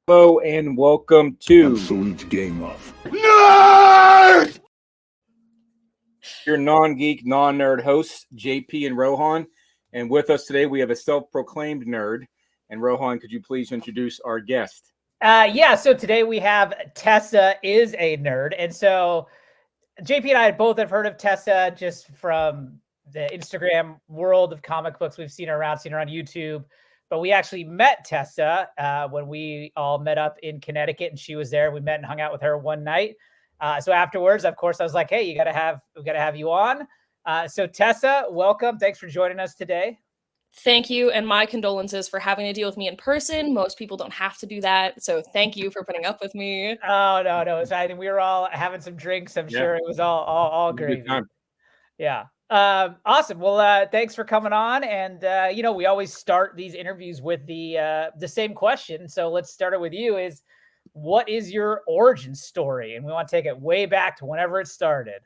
Hello and welcome to Absolute Game Off. Nerd! Your non-geek, non-nerd hosts, JP and Rohan. And with us today, we have a self-proclaimed nerd. And Rohan, could you please introduce our guest? So today we have Tessa is a nerd. And so JP and I both have heard of Tessa just from the Instagram world of comic books. We've seen her around, seen her on YouTube. But we actually met Tessa when we all met up in Connecticut, and she was there. We met and hung out with her one night. So afterwards, of course, I was like, "Hey, we got to have you on." So Tessa, welcome. Thanks for joining us today. Thank you, and my condolences for having to deal with me in person. Most people don't have to do that, so thank you for putting up with me. Oh no, it's fine. We were all having some drinks. I'm sure it was all great. Yeah. Awesome. Well, thanks for coming on. And, we always start these interviews with the same question. So let's start it with you is what is your origin story? And we want to take it way back to whenever it started.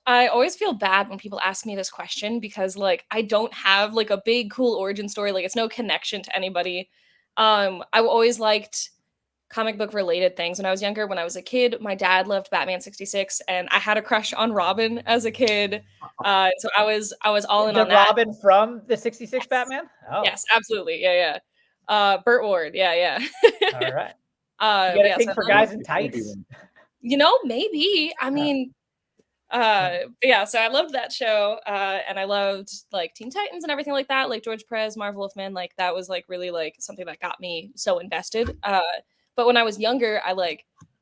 I always feel bad when people ask me this question because I don't have a big cool origin story. It's no connection to anybody. I always liked comic book related things when I was younger. When I was a kid, my dad loved Batman 66 and I had a crush on Robin as a kid. So I was all in on that. Robin from the 66 Batman? Oh. Yes, absolutely. Yeah. Burt Ward. Yeah. All right. You got a thing for guys in tights? Maybe. I mean, so I loved that show. And I loved Teen Titans and everything like that, like George Perez, Marv Wolfman. That was really something that got me so invested. But when I was younger, I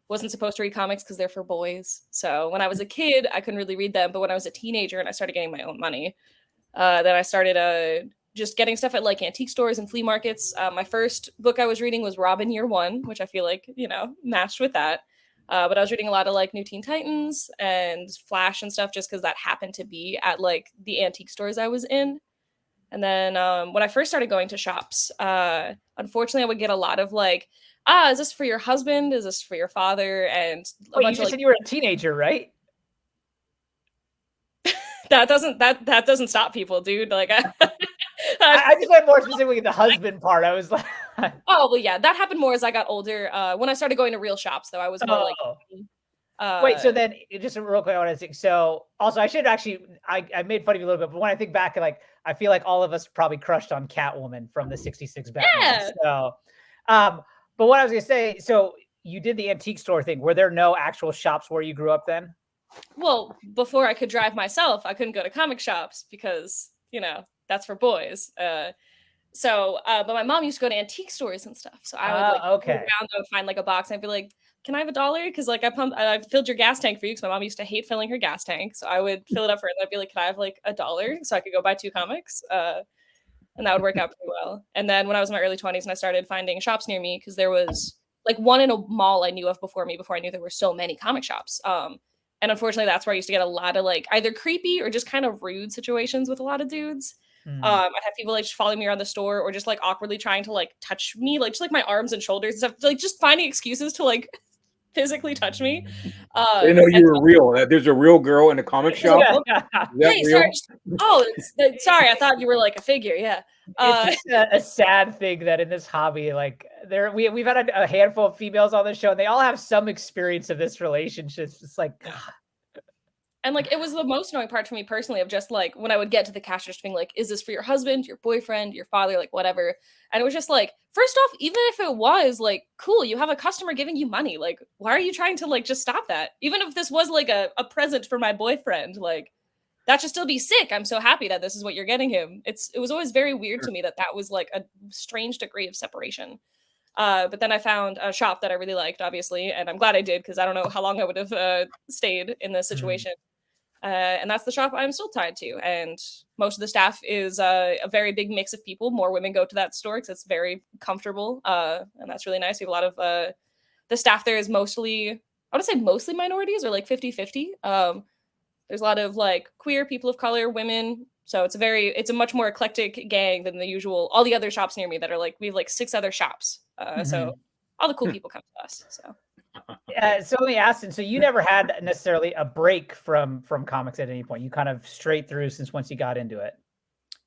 wasn't supposed to read comics because they're for boys. So when I was a kid, I couldn't really read them. But when I was a teenager and I started getting my own money, then I started just getting stuff at antique stores and flea markets. My first book I was reading was Robin Year One, which I feel matched with that. But I was reading a lot of New Teen Titans and Flash and stuff just because that happened to be at the antique stores I was in. And then when I first started going to shops, unfortunately, I would get a lot of is this for your husband? Is this for your father? And you just said you were a teenager, right? that doesn't stop people, dude. I just went more specifically the husband part. I was like, oh well, yeah, that happened more as I got older. When I started going to real shops, though, I was more wait, so then just real quick, I want to think. So also, I should actually, I made fun of you a little bit, but when I think back, I feel like all of us probably crushed on Catwoman from the 66 Batman. Yeah. So, but what I was going to say, so you did the antique store thing. Were there no actual shops where you grew up then? Well, before I could drive myself, I couldn't go to comic shops because, that's for boys. But my mom used to go to antique stores and stuff. So I would go around and find a box and I'd be like, can I have $1? Because I filled your gas tank for you because my mom used to hate filling her gas tank. So I would fill it up for her and I'd be like, can I have $1 so I could go buy 2 comics? And that would work out pretty well. And then when I was in my early 20s and I started finding shops near me because there was one in a mall I knew of before I knew there were so many comic shops. And unfortunately, that's where I used to get a lot of either creepy or just kind of rude situations with a lot of dudes. I'd have people just following me around the store or just awkwardly trying to touch me, just my arms and shoulders and stuff, just finding excuses to physically touch me. I didn't know you were real. There's a real girl in a comic shop. Hey, sorry. Sorry. I thought you were a figure. Yeah. It's just a sad thing that in this hobby, we've had a handful of females on the show, and they all have some experience of this relationship. It's God. And it was the most annoying part for me personally of just when I would get to the cash register being is this for your husband, your boyfriend, your father, whatever. And it was just first off, even if it was cool, you have a customer giving you money. Why are you trying to just stop that? Even if this was a present for my boyfriend, that should still be sick. I'm so happy that this is what you're getting him. It was always very weird to me that was a strange degree of separation. But then I found a shop that I really liked, obviously, and I'm glad I did because I don't know how long I would have stayed in this situation. And that's the shop I'm still tied to. And most of the staff is a very big mix of people. More women go to that store because it's very comfortable. And that's really nice. We have a lot of the staff there is mostly, I want to say mostly minorities or 50-50. There's a lot of queer, people of color, women. So it's a much more eclectic gang than the usual, all the other shops near me that are we have 6 other shops. So all the cool people come to us. So. So let me ask, and so you never had necessarily a break from comics at any point. You kind of straight through since once you got into it.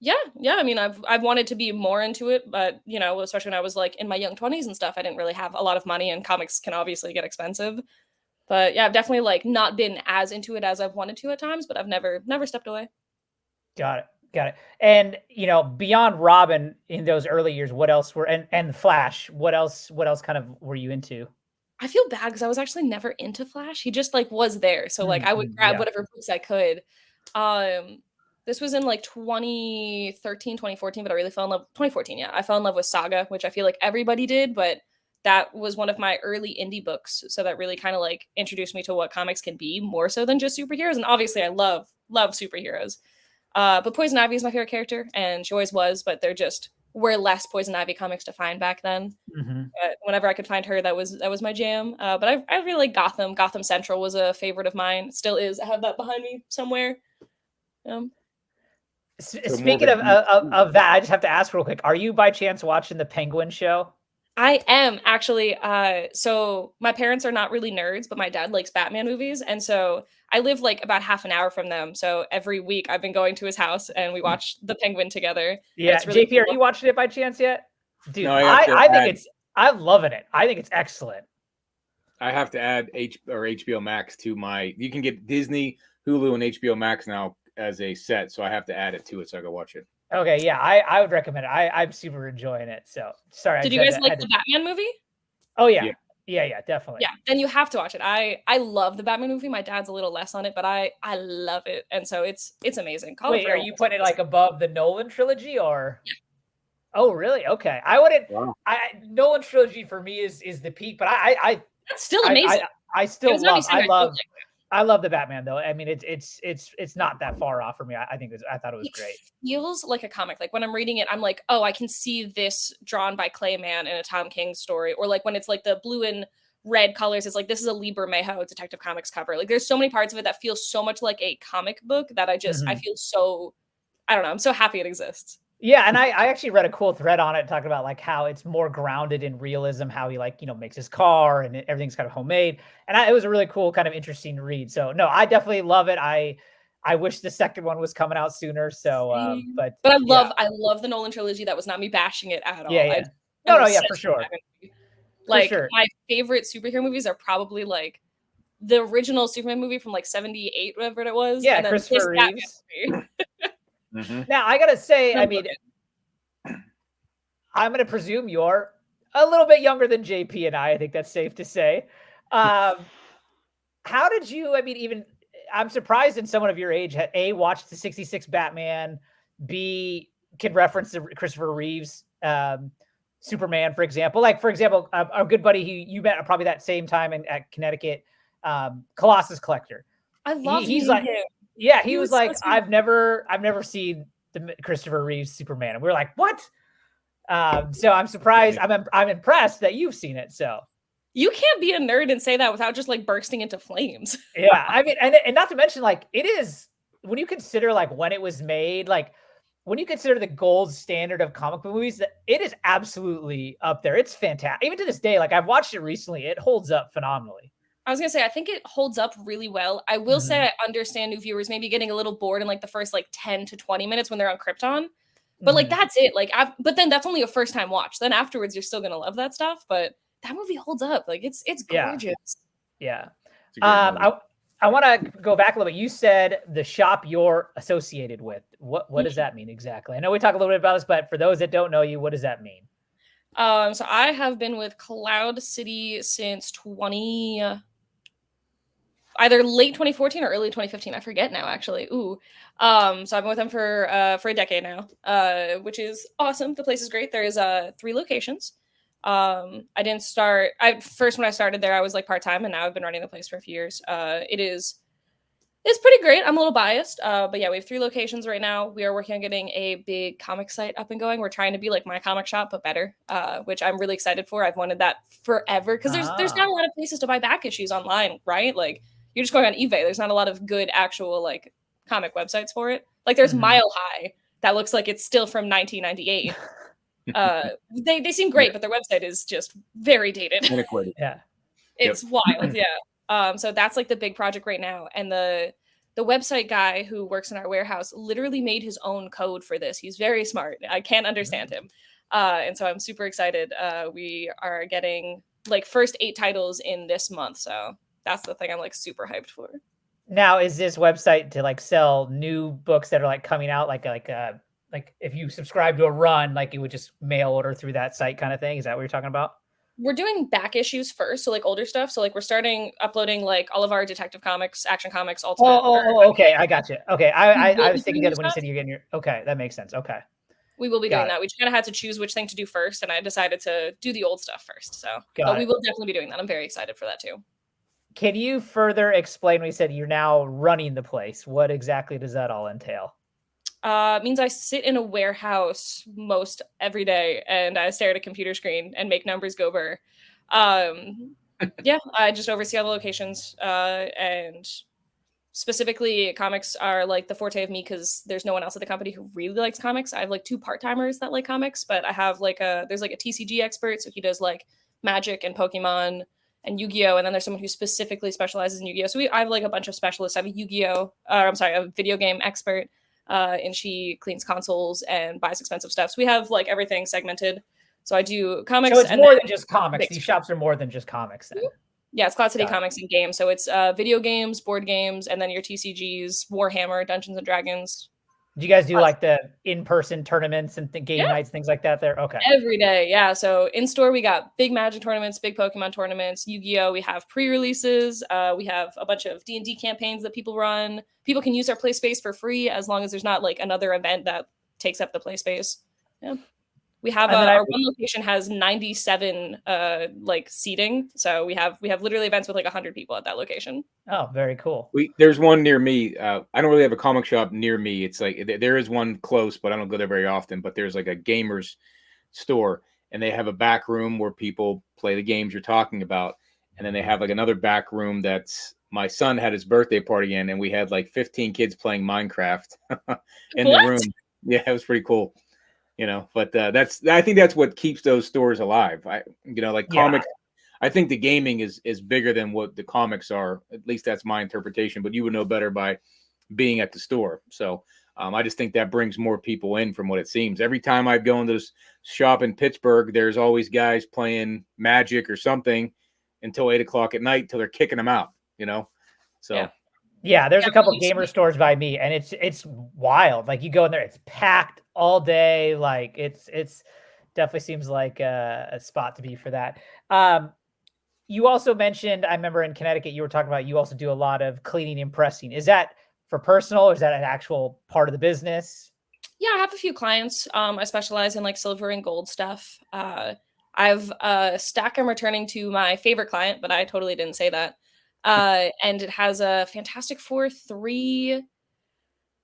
Yeah. I mean, I've wanted to be more into it, but you know, especially when I was like in my young 20s and stuff, I didn't really have a lot of money, and comics can obviously get expensive. But yeah, I've definitely like not been as into it as I've wanted to at times, but I've never stepped away. Got it. Got it. And beyond Robin in those early years, what else were and Flash, what else kind of were you into? I feel bad because I was actually never into Flash. He just like was there. So like I would grab Yeah. whatever books I could. This was in like 2013, 2014, but I really fell in love 2014, yeah. I fell in love with Saga, which I feel like everybody did, but that was one of my early indie books. So that really kind of like introduced me to what comics can be more so than just superheroes. And obviously I love superheroes. But Poison Ivy is my favorite character, and she always was, but there just were less Poison Ivy comics to find back then. Whenever I could find her, that was my jam. But I really like Gotham. Gotham Central was a favorite of mine. Still is. I have that behind me somewhere. Speaking of that, I just have to ask real quick: are you by chance watching the Penguin show? I am actually. So my parents are not really nerds, but my dad likes Batman movies, and so I live like about half an hour from them. So every week I've been going to his house, and we watch the Penguin together. Yeah, it's really JP, are cool. you watching it by chance yet? Dude, No, I think I'm loving it. I think it's excellent. I have to add HBO Max to my. You can get Disney, Hulu, and HBO Max now as a set, so I have to add it to it so I can watch it. Okay, yeah, I would recommend it. I'm super enjoying it. So sorry. Did you guys like the Batman movie? Oh yeah, definitely. Yeah, then you have to watch it. I love the Batman movie. My dad's a little less on it, but I love it, and so it's amazing. Wait, are you putting it like above the Nolan trilogy or? Yeah. Oh really? Okay, I wouldn't. Wow. Nolan trilogy for me is the peak, but that's still amazing. I love the Batman though. I mean, it's not that far off for me. I thought it was great. Feels like a comic. Like when I'm reading it, I'm like, oh, I can see this drawn by Clayman in a Tom King story. Or like when it's like the blue and red colors, it's like this is a Lieber Mayhew Detective Comics cover. Like there's so many parts of it that feel so much like a comic book that I feel so, I don't know. I'm so happy it exists. Yeah, and I actually read a cool thread on it talking about like how it's more grounded in realism, how he makes his car and everything's kind of homemade. And it was a really cool, kind of interesting read. So no, I definitely love it. I wish the second one was coming out sooner. So, but I love the Nolan trilogy. That was not me bashing it at all. Yeah. No, for sure. Like my favorite superhero movies are probably like the original Superman movie from like 78, whatever it was. Yeah, and then Christopher Reeves. Now I gotta say, I mean, I'm gonna presume you're a little bit younger than JP and I think that's safe to say. How did you? I mean, even I'm surprised in someone of your age had watched the '66 Batman, B can reference the Christopher Reeves Superman, for example. Like for example, our good buddy you met probably that same time at Connecticut, Colossus Collector. I love he's like him. Yeah, he was like, I've never seen the Christopher Reeves Superman, and we were like, what? So I'm surprised. I'm impressed that you've seen it. So you can't be a nerd and say that without just like bursting into flames. Yeah, I mean, and not to mention, like it is when you consider like when it was made, like when you consider the gold standard of comic book movies, that it is absolutely up there. It's fantastic. Even to this day, like I've watched it recently, it holds up phenomenally. I was gonna say, I think it holds up really well. I will say I understand new viewers maybe getting a little bored in like the first like 10 to 20 minutes when they're on Krypton. But like that's it. Like but then that's only a first time watch. Then afterwards you're still gonna love that stuff. But that movie holds up. Like it's gorgeous. Yeah. I want to go back a little bit. You said the shop you're associated with. What does that mean exactly? I know we talk a little bit about this, but for those that don't know you, what does that mean? So I have been with Cloud City since either late 2014 or early 2015. I forget now, actually. So I've been with them for a decade now, which is awesome. The place is great. There is 3 locations. When I started there, I was like part-time, and now I've been running the place for a few years. It's pretty great. I'm a little biased, but yeah, we have 3 locations right now. We are working on getting a big comic site up and going. We're trying to be like My Comic Shop, but better, which I'm really excited for. I've wanted that forever because there's not a lot of places to buy back issues online, right? Like you're just going on eBay. There's not a lot of good actual like comic websites for it. Like there's Mile High that looks like it's still from 1998. They seem great, but their website is just very dated. Antiquated. Yeah. It's wild. Yeah. So that's like the big project right now. And the the website guy who works in our warehouse literally made his own code for this. He's very smart. I can't understand him. And so I'm super excited. We are getting like first 8 titles in this month. So that's the thing I'm like super hyped for. Now, is this website to like sell new books that are like coming out, like if you subscribe to a run, like it would just mail order through that site kind of thing? Is that what you're talking about? We're doing back issues first, so like older stuff. So like we're starting uploading like all of our Detective Comics, Action Comics, Ultimate. Okay, I got you. Okay, I was thinking that when you said you're getting your, okay, that makes sense. Okay, we will be doing that. We just kind of had to choose which thing to do first, and I decided to do the old stuff first. So, but we will definitely be doing that. I'm very excited for that too. Can you further explain when you said you're now running the place? What exactly does that all entail? It means I sit in a warehouse most every day and I stare at a computer screen and make numbers go burr. Yeah, I just oversee all the locations. And specifically, comics are like the forte of me because there's no one else at the company who really likes comics. I have like 2 part-timers that like comics, but I have like there's like a TCG expert, so he does like Magic and Pokemon and Yu-Gi-Oh! And then there's someone who specifically specializes in Yu-Gi-Oh! So I have like a bunch of specialists. I have a a video game expert. And she cleans consoles and buys expensive stuff. So we have like everything segmented. So I do comics. So it's more than just comics. These shops are more than just comics then. Yeah, it's Cloud City Comics and games. So it's video games, board games, and then your TCGs, Warhammer, Dungeons and Dragons. Do you guys do like the in-person tournaments and game nights, things like that there? Okay. Every day, yeah. So in store, we got big Magic tournaments, big Pokemon tournaments, Yu-Gi-Oh! We have pre-releases. We have a bunch of D&D campaigns that people run. People can use our play space for free as long as there's not like another event that takes up the play space. Yeah. We have our one location has 97 like seating. So we have literally events with like 100 people at that location. Oh, very cool. There's one near me. I don't really have a comic shop near me. It's like there is one close, but I don't go there very often. But there's like a gamers store, and they have a back room where people play the games you're talking about, and then they have like another back room that's my son had his birthday party in, and we had like 15 kids playing Minecraft in the room. Yeah, it was pretty cool. You know, but I think that's what keeps those stores alive. Comics. I think the gaming is bigger than what the comics are. At least that's my interpretation. But you would know better by being at the store. So I just think that brings more people in from what it seems. Every time I go into this shop in Pittsburgh, there's always guys playing Magic or something until 8 o'clock at night until they're kicking them out. You know, so. Yeah, there's a couple gamer stores by me, and it's wild. Like you go in there, it's packed all day. Like it's definitely seems like a spot to be for that. You also mentioned, I remember in Connecticut, you were talking about you also do a lot of cleaning and pressing. Is that for personal, or is that an actual part of the business? Yeah, I have a few clients. I specialize in like silver and gold stuff. I've a stack I'm returning to my favorite client, but I totally didn't say that. And it has a Fantastic Four 3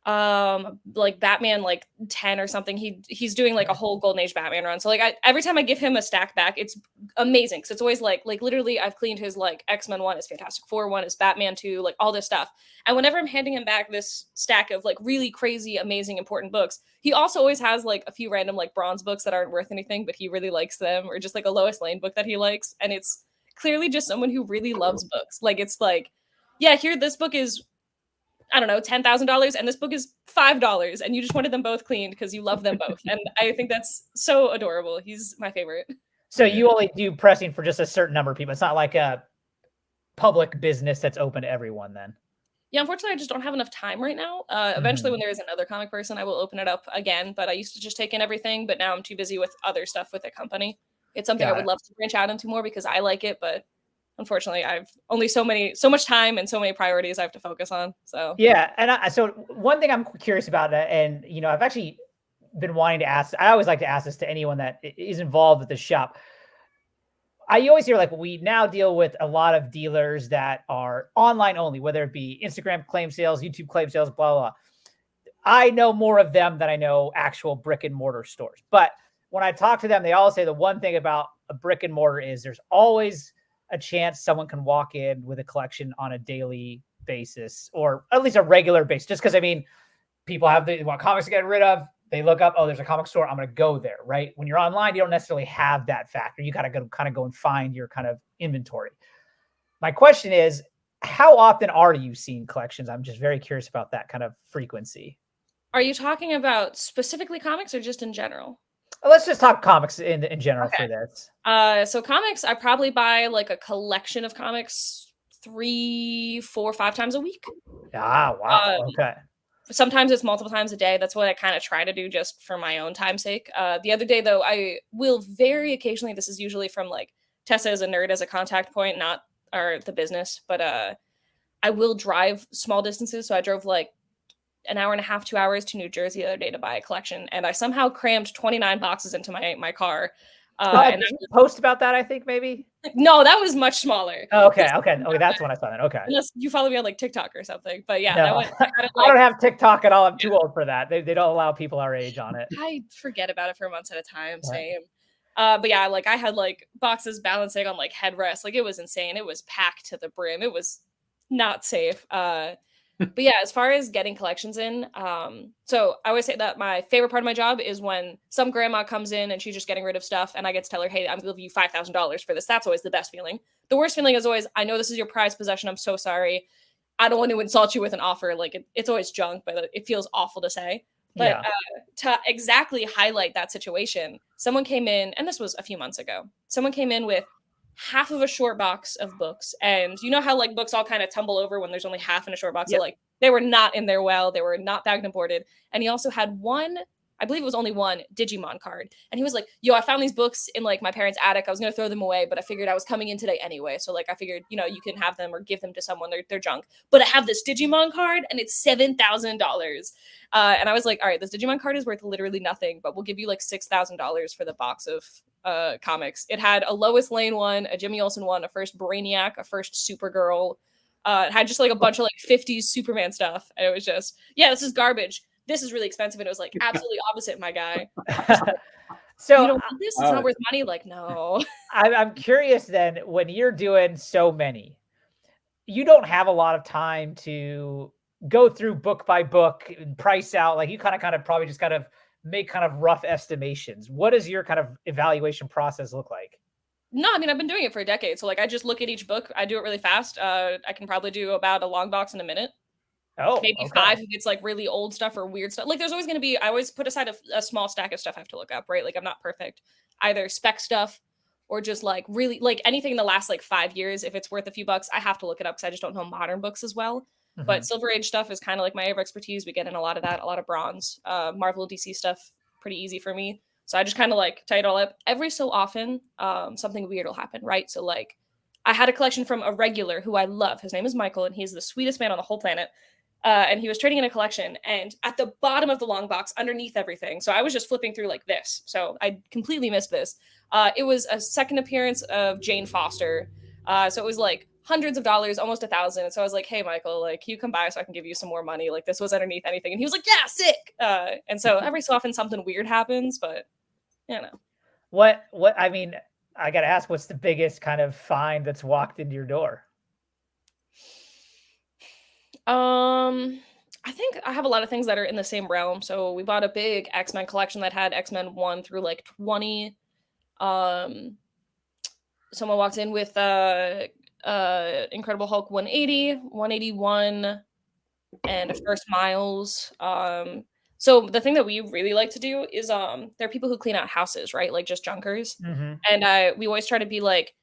like Batman like 10 or something. He's doing like a whole Golden Age Batman run. So like every time I give him a stack back, it's amazing. So it's always like literally I've cleaned his like X-Men 1, his Fantastic Four 1, his Batman 2, like all this stuff. And whenever I'm handing him back this stack of like really crazy, amazing, important books, he also always has like a few random like bronze books that aren't worth anything, but he really likes them, or just like a Lois Lane book that he likes. And it's clearly just someone who really loves books. Like it's like, yeah, here this book is, I don't know, $10,000, and this book is $5, and you just wanted them both cleaned because you love them both. And I think that's so adorable. He's my favorite. So you only do pressing for just a certain number of people. It's not like a public business that's open to everyone then. Yeah, unfortunately, I just don't have enough time right now. Eventually, when there is another comic person, I will open it up again. But I used to just take in everything, but now I'm too busy with other stuff with the company. It's something I would love to branch out into more because I like it, but unfortunately, I've only so much time and so many priorities I have to focus on. So yeah, and so one thing I'm curious about, and you know, I've actually been wanting to ask. I always like to ask this to anyone that is involved with the shop. I always hear like we now deal with a lot of dealers that are online only, whether it be Instagram claim sales, YouTube claim sales, blah, blah, blah. I know more of them than I know actual brick and mortar stores. But when I talk to them, they all say the one thing about a brick and mortar is there's always a chance someone can walk in with a collection on a daily basis, or at least a regular basis. Just because, I mean, people they want comics to get rid of. They look up, oh, there's a comic store, I'm going to go there, right? When you're online, you don't necessarily have that factor. You got to go and find your kind of inventory. My question is, how often are you seeing collections? I'm just very curious about that kind of frequency. Are you talking about specifically comics or just in general? Let's just talk comics in general Okay. for this. So comics, I probably buy like a collection of comics 3, 4, 5 times a week. Ah, wow. Okay. Sometimes it's multiple times a day. That's what I kind of try to do just for my own time's sake. The other day though, I will very occasionally, this is usually from like Tessa as a nerd as a contact point, not or the business, but I will drive small distances. So I drove like an hour and a half, 2 hours to New Jersey the other day to buy a collection, and I somehow crammed 29 boxes into my car. And post about that, I think maybe. No, that was much smaller. Oh, okay, that's when I saw that. Okay, unless you follow me on like TikTok or something, but yeah, no. that went. I don't have TikTok at all. I'm too old for that. They don't allow people our age on it. I forget about it for months at a time. Right. Same. But yeah, like I had like boxes balancing on like headrests. Like it was insane. It was packed to the brim. It was not safe. But yeah, as far as getting collections in, so I always say that my favorite part of my job is when some grandma comes in and she's just getting rid of stuff, and I get to tell her, "Hey, I'm gonna give you $5,000 for this." That's always the best feeling. The worst feeling is always, I know this is your prized possession. I'm so sorry. I don't want to insult you with an offer. Like it's always junk, but it feels awful to say. But Yeah. To exactly highlight that situation, someone came in, and this was a few months ago. Someone came in with half of a short box of books, and you know how like books all kind of tumble over when there's only half in a short box. Yep. So like they were not in there well, they were not bagged and boarded, and he also had one, I believe it was only one Digimon card, and he was like, "Yo, I found these books in like my parents' attic. I was gonna throw them away, but I figured I was coming in today anyway, so like I figured, you know, you can have them or give them to someone. They're junk, but I have this Digimon card, and it's $7,000." And I was like, "All right, this Digimon card is worth literally nothing, but we'll give you like $6,000 for the box of comics." It had a Lois Lane one, a Jimmy Olsen one, a first Brainiac, a first Supergirl. It had just like a bunch of like 50s Superman stuff. And it was just, yeah, this is garbage. This is really expensive. And it was like absolutely opposite, my guy. So you don't want this? It's not worth money. Like, no. I'm curious then, when you're doing so many, you don't have a lot of time to go through book by book and price out. Like you kind of probably just kind of make kind of rough estimations. What does your kind of evaluation process look like? No, I mean, I've been doing it for a decade. So like I just look at each book. I do it really fast. I can probably do about a long box in a minute. Oh, maybe okay. 5 if it's like really old stuff or weird stuff. Like there's always going to be, I always put aside a small stack of stuff I have to look up, right? Like I'm not perfect. Either spec stuff or just like really like anything in the last like 5 years. If it's worth a few bucks, I have to look it up because I just don't know modern books as well. Mm-hmm. But Silver Age stuff is kind of like my area of expertise. We get in a lot of that, a lot of bronze. Marvel DC stuff, pretty easy for me. So I just kind of like tie it all up. Every so often, something weird will happen, right? So like I had a collection from a regular who I love. His name is Michael, and he's the sweetest man on the whole planet. And he was trading in a collection, and at the bottom of the long box, underneath everything, so I was just flipping through like this, so I completely missed this. It was a second appearance of Jane Foster. So it was like hundreds of dollars, almost $1,000. So I was like, "Hey, Michael, like, you come by so I can give you some more money. Like, this was underneath anything." And he was like, "Yeah, sick." And so every so often something weird happens, but you know. What I mean, I gotta ask, what's the biggest kind of find that's walked into your door? I think I have a lot of things that are in the same realm. So we bought a big X-Men collection that had X-Men 1 through like 20. Someone walked in with Incredible Hulk 180, 181, and First Miles. So the thing that we really like to do is there are people who clean out houses, right? Like just junkers. Mm-hmm. And we always try to be like,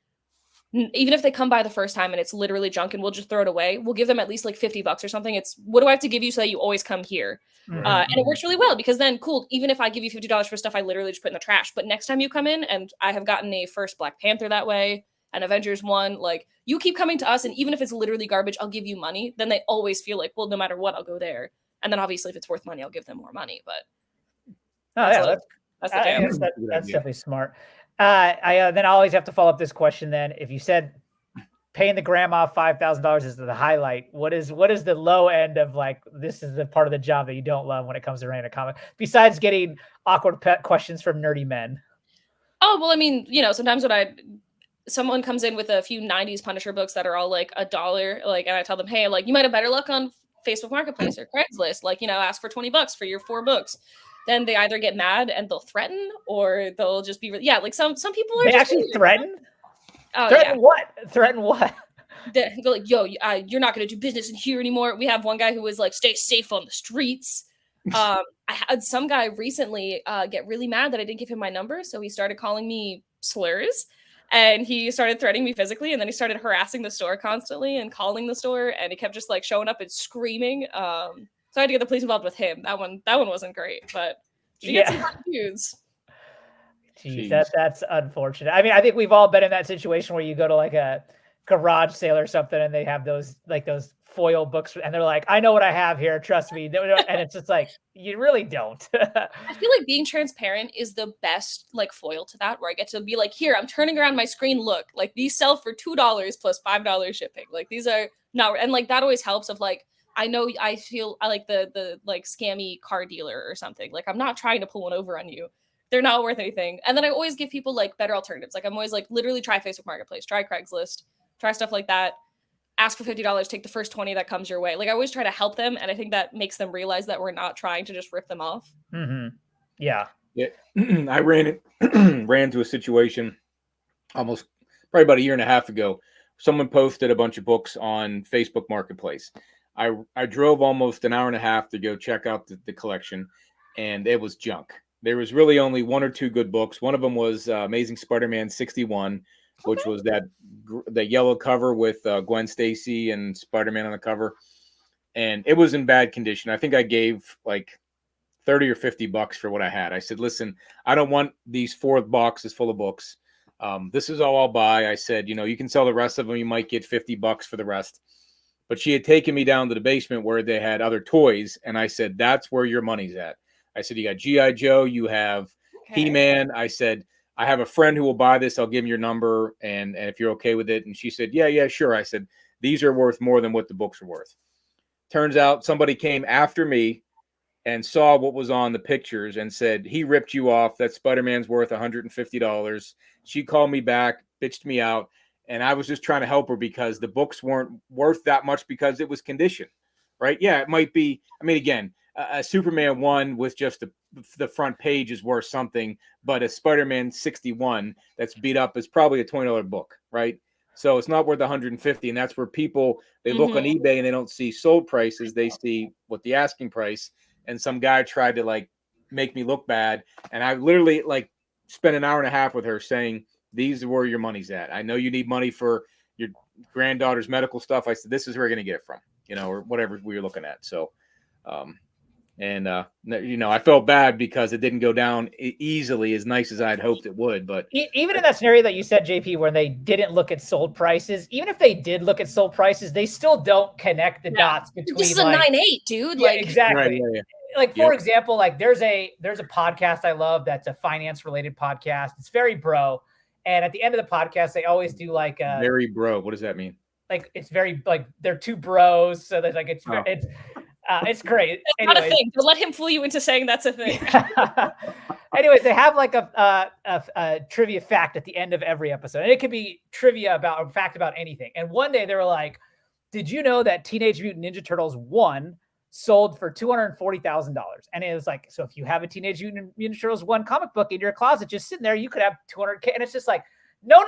even if they come by the first time and it's literally junk and we'll just throw it away, we'll give them at least like $50 or something. It's, what do I have to give you so that you always come here? Mm-hmm. And it works really well because then cool, even if I give you $50 for stuff I literally just put in the trash, but next time you come in, and I have gotten a first Black Panther that way, an Avengers one, like you keep coming to us, and even if it's literally garbage, I'll give you money. Then they always feel like, well, no matter what, I'll go there. And then obviously if it's worth money, I'll give them more money. But that's definitely smart. I then I always have to follow up this question. Then, if you said paying the grandma $5,000 is the highlight, what is the low end of like, this is the part of the job that you don't love when it comes to writing a comic, besides getting awkward questions from nerdy men? Oh, well, I mean, you know, sometimes when someone comes in with a few 90s Punisher books that are all like $1, like, and I tell them, hey, like, you might have better luck on Facebook Marketplace or Craigslist, like, you know, ask for $20 for your 4 books. Then they either get mad and they'll threaten, or they'll just be, like some people are. They actually threaten. Oh, threaten what? Threaten what? they're like, yo, you're not going to do business in here anymore. We have one guy who was like, stay safe on the streets. I had some guy recently get really mad that I didn't give him my number. So he started calling me slurs and he started threatening me physically. And then he started harassing the store constantly and calling the store. And he kept just like showing up and screaming. So I had to get the police involved with him. That one wasn't great, but she gets some hard dudes. Jeez, that's unfortunate. I mean, I think we've all been in that situation where you go to like a garage sale or something and they have those foil books and they're like, I know what I have here, trust me. And it's just like, you really don't. I feel like being transparent is the best like foil to that, where I get to be like, here, I'm turning around my screen, look, like these sell for $2 plus $5 shipping. Like these are not, and like that always helps of like, I know I like the like scammy car dealer or something. Like I'm not trying to pull one over on you. They're not worth anything. And then I always give people like better alternatives. Like I'm always like, literally try Facebook Marketplace, try Craigslist, try stuff like that. Ask for $50, take the first 20 that comes your way. Like I always try to help them. And I think that makes them realize that we're not trying to just rip them off. Mm-hmm. Yeah. I ran into a situation almost probably about a year and a half ago. Someone posted a bunch of books on Facebook Marketplace. I drove almost an hour and a half to go check out the collection, and it was junk. There was really only one or two good books. One of them was Amazing Spider-Man 61, which was that yellow cover with Gwen Stacy and Spider-Man on the cover. And it was in bad condition. I think I gave like $30 or $50 for what I had. I said, listen, I don't want these 4 boxes full of books. This is all I'll buy. I said, you can sell the rest of them. You might get $50 for the rest. But she had taken me down to the basement where they had other toys. And I said, that's where your money's at. I said, you got G.I. Joe, you have He-Man. I said, I have a friend who will buy this. I'll give him your number. And if you're okay with it. And she said, yeah, sure. I said, these are worth more than what the books are worth. Turns out somebody came after me and saw what was on the pictures and said, he ripped you off. That Spider-Man's worth $150. She called me back, bitched me out. And I was just trying to help her because the books weren't worth that much because it was condition, right? Yeah, it might be. I mean, again, a Superman 1 with just the front page is worth something, but a Spider-Man 61 that's beat up is probably a $20 book, right? So it's not worth $150, and that's where people, they look on eBay and they don't see sold prices, they see what the asking price. And some guy tried to like make me look bad, and I literally like spent an hour and a half with her saying, these are where your money's at. I know you need money for your granddaughter's medical stuff. I said, this is where you're going to get it from, or whatever we were looking at. So, I felt bad because it didn't go down easily as nice as I'd hoped it would. But even in that scenario that you said, JP, where they didn't look at sold prices, even if they did look at sold prices, they still don't connect the dots between. This is a 9.8, dude. Yeah, like exactly. Right, yeah. Like for example, like there's a podcast I love that's a finance related podcast. It's very bro, and at the end of the podcast, they always do like very bro. What does that mean? Like it's very like they're two bros, so there's like it's great. It's not a thing. Don't let him fool you into saying that's a thing. Anyways, they have like a trivia fact at the end of every episode, and it could be trivia about a fact about anything. And one day they were like, "Did you know that Teenage Mutant Ninja Turtles 1 sold for $240,000?" And it was like, so if you have a Teenage Mutant Ninja Turtles 1 comic book in your closet just sitting there, you could have $200K. And it's just like, no.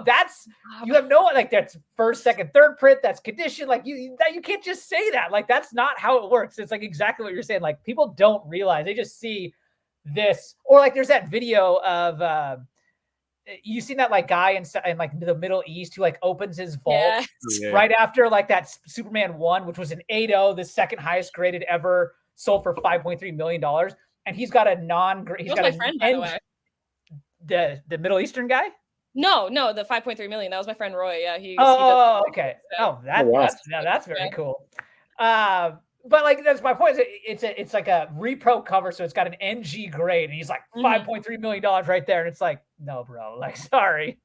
That's, you have no, like that's first, second, third print. That's condition. Like you can't just say that. Like, that's not how it works. It's like exactly what you're saying. Like people don't realize, they just see this, or like there's that video of, you seen that like guy in like the Middle East who like opens his vault right after like that Superman 1, which was an 8.0, the second highest graded ever, sold for $5.3 million. And he's got a he's got my friend, by the way. The Middle Eastern guy? No, the 5.3 million. That was my friend Roy. Yeah, he okay. So. That's very cool. But like that's my point. It's like a repro cover, so it's got an NG grade, and he's like $5.3 million right there, and it's like, no, bro, like sorry.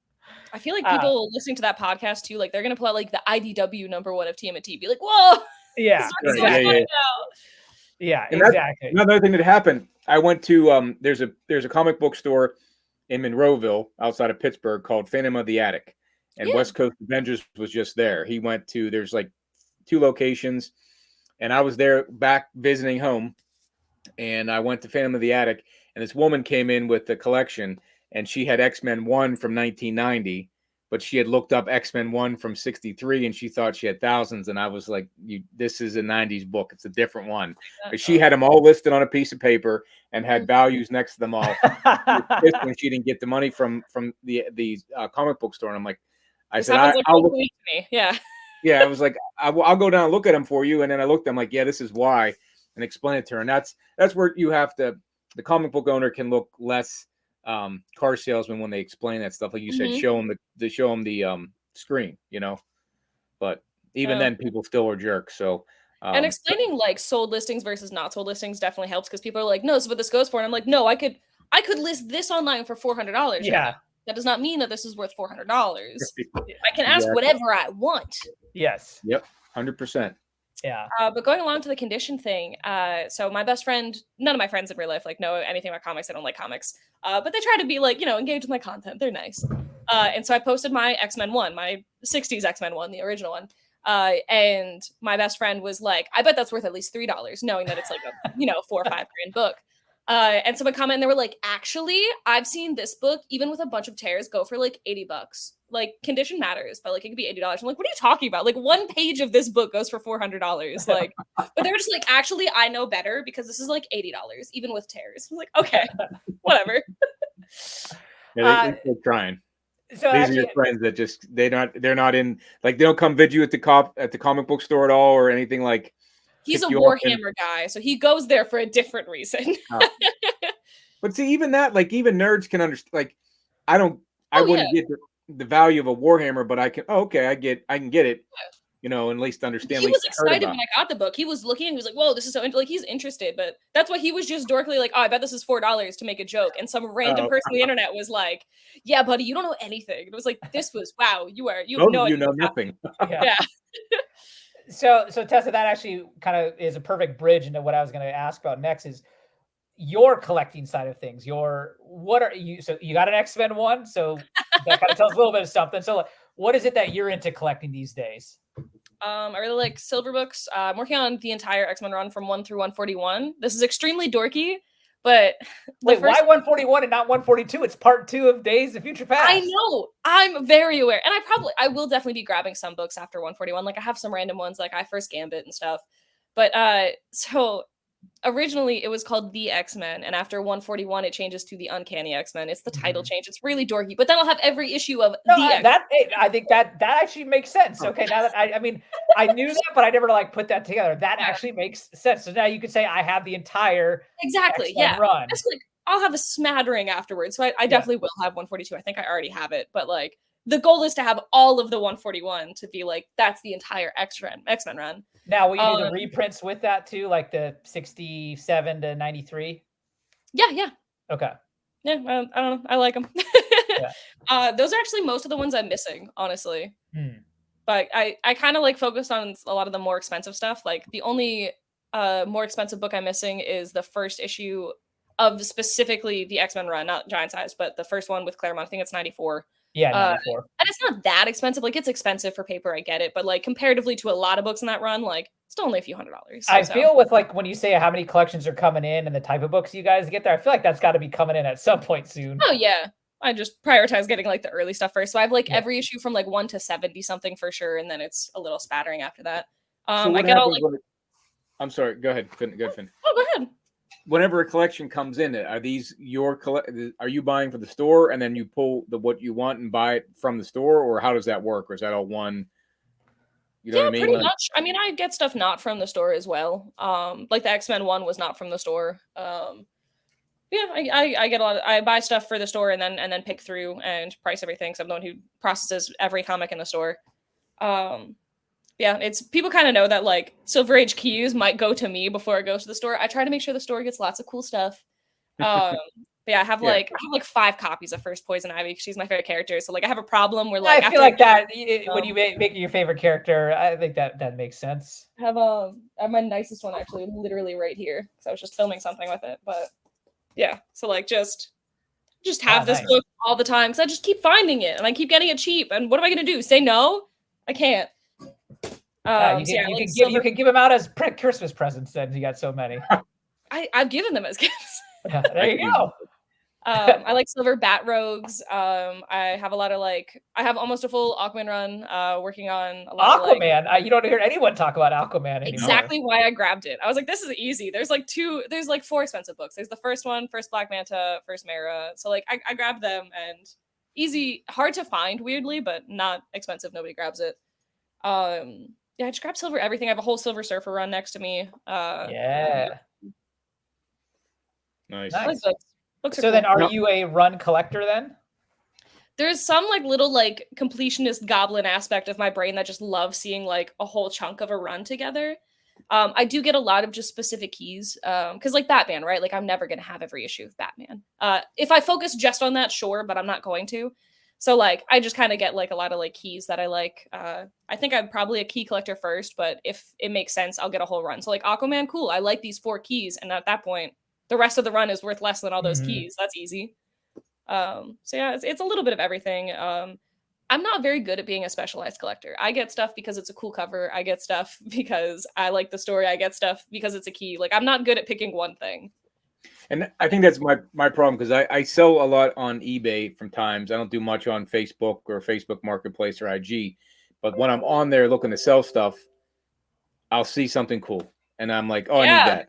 I feel like people listening to that podcast too, like they're gonna pull out like the IDW #1 of TMNT, be like, whoa, yeah, and exactly. Another thing that happened, I went to there's a comic book store in Monroeville outside of Pittsburgh called Phantom of the Attic, and West Coast Avengers was just there. He went to, there's like 2 locations, and I was there back visiting home, and I went to Phantom of the Attic, and this woman came in with the collection, and she had X-Men 1 from 1990, but she had looked up X-Men 1 from 63 and she thought she had thousands. And I was like, this is a 90s book. It's a different one. But she had them all listed on a piece of paper and had values next to them all. When she didn't get the money from the comic book store. And I'm like, I said, I'll look. Me. Yeah. Yeah, I was like, I'll go down and look at them for you. And then I looked, I'm like, yeah, this is why, and explain it to her. And that's where you have to, the comic book owner can look less car salesman when they explain that stuff. Like you said, show them the screen, but even then people still are jerks. So, and explaining like sold listings versus not sold listings definitely helps, because people are like, no, this is what this goes for. And I'm like, no, I could list this online for $400. Yeah. That does not mean that this is worth $400. I can ask whatever I want. Yes. Yep. 100%. Yeah. But going along to the condition thing, so my best friend, none of my friends in real life like know anything about comics. I don't like comics. But they try to be like, engaged with my content. They're nice. And so I posted my X-Men 1, my 60s X-Men 1, the original one. And my best friend was like, I bet that's worth at least $3, knowing that it's like a, $4 or $5 grand book. And someone commented and they were like, actually, I've seen this book, even with a bunch of tears, go for like $80. Like, condition matters, but like it could be $80. I'm like, what are you talking about? Like, one page of this book goes for $400. Like, but they were just like, actually, I know better because this is like $80, even with tears. I was like, okay, whatever. Yeah, they're trying. So these are your friends that just they're not in, like, they don't come vid you at the comic book store at all or anything. Like, he's a Warhammer guy, so he goes there for a different reason. But see, even that, like, even nerds can understand. Like, I wouldn't get the value of a Warhammer, but I can. Oh, okay, I can get it. And at least understand. He was excited when I got the book. He was looking and he was like, "Whoa, this is so like he's interested." But that's why he was just dorkily like, "Oh, I bet this is $4" to make a joke. And some random person on the internet was like, "Yeah, buddy, you don't know anything." And it was like, "This was wow, you have no idea." You know nothing. Yeah. So Tessa, that actually kind of is a perfect bridge into what I was going to ask about next is your collecting side of things. So you got an X-Men 1, so that kind of tells a little bit of something. So what is it that you're into collecting these days? I really like silver books. I'm working on the entire X-Men run from 1 through 141. This is extremely dorky, but why 141 and not 142? It's part 2 of Days of Future Past. I know. I'm very aware. And I will definitely be grabbing some books after 141. Like, I have some random ones, like I First Gambit and stuff. But so originally it was called The X-Men, and after 141 it changes to The Uncanny X-Men. It's the title change. It's really dorky, but then I'll have every issue of I think that actually makes sense. Okay, now that I mean I knew that, but I never put that together. That actually makes sense. So now you could say I have the entire X-Men run. It's like I'll have a smattering afterwards. So I definitely will have 142. I think I already have it, but like the goal is to have all of the 141 to be like that's the entire X-Men run. Now, will you do the reprints with that too, like the 67 to 93? Yeah. Okay. Yeah, I don't know. I like them. Those are actually most of the ones I'm missing, honestly. But I kind of focused on a lot of the more expensive stuff. Like the only more expensive book I'm missing is the first issue of specifically the X-Men run, not Giant Size, but the first one with Claremont. I think it's 94. Yeah, 94. And it's not that expensive. Like, it's expensive for paper, I get it, but like comparatively to a lot of books in that run, like it's still only a few $100s. I feel with when you say how many collections are coming in and the type of books you guys get there, I feel like that's got to be coming in at some point soon. Oh yeah, I just prioritize getting the early stuff first. So I have every issue from 1 to 70 something for sure, and then it's a little spattering after that. So I get all I'm sorry. Go ahead, Finn. Oh, go ahead. Whenever a collection comes in, are these are you buying for the store and then you pull what you want and buy it from the store, or how does that work? Or is that all one? You know what I mean? Pretty much. I mean, I get stuff not from the store as well. Like the X-Men 1 was not from the store. I get a lot. I buy stuff for the store and then pick through and price everything. So I'm the one who processes every comic in the store. It's people kind of know that Silver Age keys might go to me before it goes to the store. I try to make sure the store gets lots of cool stuff. I have I have 5 copies of First Poison Ivy because she's my favorite character. So I have a problem where I feel like that when you make your favorite character, I think that makes sense. I have my nicest one actually literally right here because I was just filming something with it. But yeah, so just have this book all the time because I just keep finding it and I keep getting it cheap. And what am I gonna do? Say no? I can't. You can give them out as Christmas presents. Then you got so many. I've given them as gifts. There you go. I like silver bat rogues. I have a lot of I have almost a full Aquaman run. Working on a lot of Aquaman. You don't hear anyone talk about Aquaman anymore. exactly why I grabbed it. I was like, this is easy. There's like 4 expensive books. There's the first one, first Black Manta, first Mara. So like I grabbed them and easy, hard to find weirdly, but not expensive. Nobody grabs it. Yeah, I just grabbed silver everything. I have a whole Silver Surfer run next to me. Yeah. Nice. Books are so then cool. are you a run collector then? There's some like little like completionist goblin aspect of my brain that just loves seeing like a whole chunk of a run together. I do get a lot of just specific keys because like Batman, right? Like I'm never going to have every issue of Batman. If I focus just on that, sure, but I'm not going to. So like I just kind of get like a lot of like keys that I like. I think I'm probably a key collector first, but if it makes sense, I'll get a whole run. So like Aquaman, cool. I like these 4 keys, and at that point, the rest of the run is worth less than all those keys. That's easy. So yeah, it's a little bit of everything. I'm not very good at being a specialized collector. I get stuff because it's a cool cover. I get stuff because I like the story. I get stuff because it's a key. Like I'm not good at picking one thing. And I think that's my problem because I sell a lot on eBay from times. I don't do much on Facebook or Facebook Marketplace or IG. But when I'm on there looking to sell stuff, I'll see something cool. And I'm like, oh, I need that.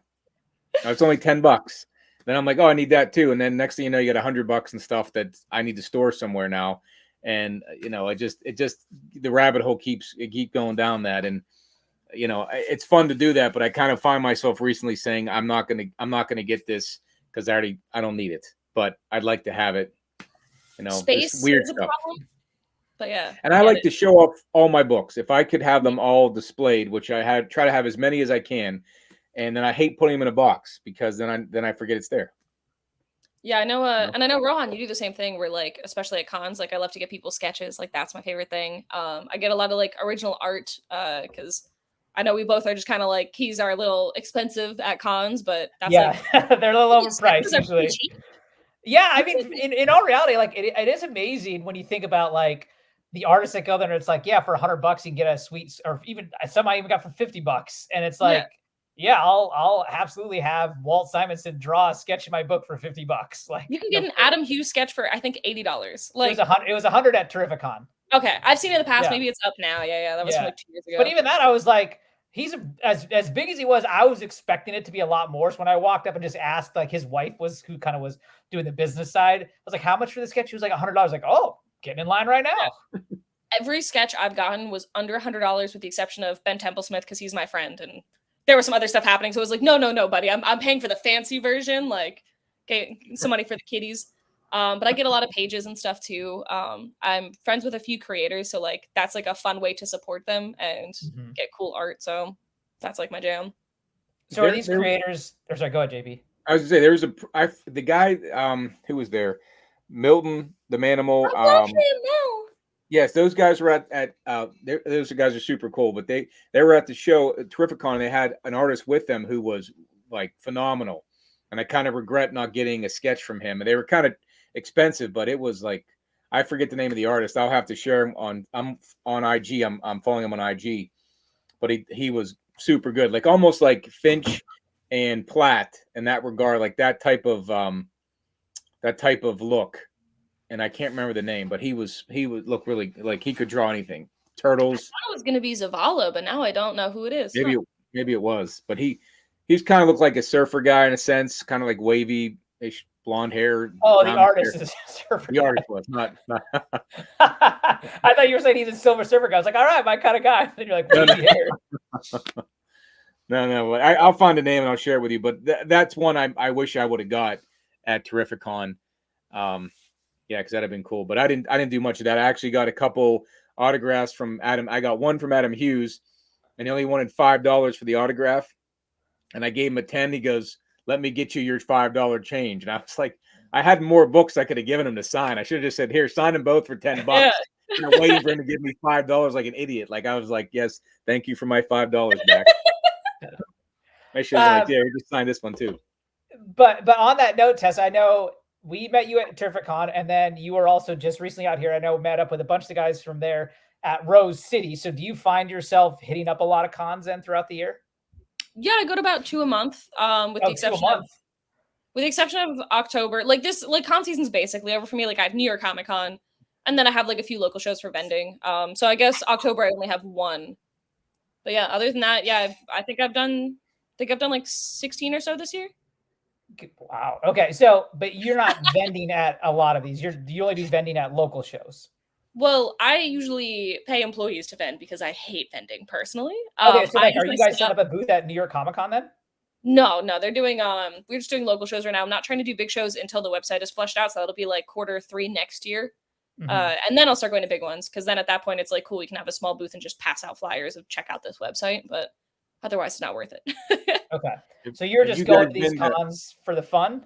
Now, it's only $10. Then I'm like, oh, I need that too. And then next thing you know, you got $100 and stuff that I need to store somewhere now. And it just the rabbit hole keeps going down that. And it's fun to do that, but I kind of find myself recently saying I'm not gonna get this because I don't need it, but I'd like to have it. Space weird is a stuff. problem. But yeah, and I like to show off all my books. If I could have them all displayed, which try to have as many as I can. And then I hate putting them in a box because then I forget it's there. Yeah, I know. And I know, Rohan, you do the same thing where like, especially at cons, like I love to get people sketches. Like that's my favorite thing. I get a lot of like original art because I know we both are just kind of like keys are a little expensive at cons, but that's they're a little overpriced usually. Yeah, I mean, in all reality, like it is amazing when you think about like the artists that go there and it's like, yeah, for $100 you can get a sweet, or even some I even got for $50. And it's like, yeah, I'll absolutely have Walt Simonson draw a sketch in my book for $50. Like you can get an Adam Hughes sketch for I think $80. Like it was 100 at Terrificon. Okay, I've seen it in the past. Maybe it's up now. Yeah, that was from like 2 years ago. But even that, I was like, he's as big as he was. I was expecting it to be a lot more. So when I walked up and just asked, like his wife who kind of was doing the business side, I was like, how much for the sketch? He was like $100. Like, oh, getting in line right now. Every sketch I've gotten was under $100 with the exception of Ben Templesmith because he's my friend and there was some other stuff happening. So it was like, no, buddy, I'm paying for the fancy version. Like, okay, some money for the kiddies. But I get a lot of pages and stuff too. I'm friends with a few creators. So like, that's like a fun way to support them and get cool art. So that's like my jam. So are these creators, or sorry, go ahead, JP. I was gonna say, the guy who was there, Milton, the Manimal. I love him now. Yes, those guys were at those guys are super cool, but they were at the show at Terrificon and they had an artist with them who was like phenomenal. And I kind of regret not getting a sketch from him. And they were kind of expensive, but it was like, I forget the name of the artist. I'll have to share him I'm on IG. I'm following him on IG. But he was super good. Like almost like Finch and Platt in that regard, like that type of look. And I can't remember the name, but he would look really like he could draw anything. Turtles. I thought it was going to be Zavala, but now I don't know who it is. Maybe it was, but he's kind of looked like a surfer guy in a sense, kind of like wavy-ish blonde hair. Oh, the artist is a surfer. The artist was not. I thought you were saying he's a Silver Surfer guy. I was like, all right, my kind of guy. Then you're like, wavy hair. No. I'll find a name and I'll share it with you. But that's one I wish I would have got at Terrificon. Yeah, because that'd have been cool. But I didn't do much of that. I actually got a couple autographs from Adam. I got one from Adam Hughes, and he only wanted $5 for the autograph. And I gave him a 10. He goes, "Let me get you your $5 change." And I was like, I had more books I could have given him to sign. I should have just said, "Here, sign them both for $10." Yeah. And I'm waiting for him to give me $5 like an idiot. Like I was like, "Yes, thank you for my $5 back." I should have like, "Yeah, just sign this one too." But on that note, Tessa, I know we met you at Terrificon, and then you were also just recently out here. I know met up with a bunch of the guys from there at Rose City. So do you find yourself hitting up a lot of cons then throughout the year? Yeah, I go to about 2 a month. With the exception of with the exception of October, like this, like con season's basically over for me. Like I have New York Comic Con, and then I have like a few local shows for vending. So I guess October I only have one. But yeah, other than that, yeah, I think I've done like 16 or so this year. Wow. Okay. So, but you're not vending at a lot of these. You only do vending at local shows. Well, I usually pay employees to vend because I hate vending personally. Okay. So, like, I are you guys setting up a booth at New York Comic Con then? No, they're doing we're just doing local shows right now. I'm not trying to do big shows until the website is fleshed out, so that'll be like Q3 next year. And then I'll start going to big ones because then at that point it's like cool, we can have a small booth and just pass out flyers of check out this website, but otherwise it's not worth it. Okay. So you're just going to these cons for the fun?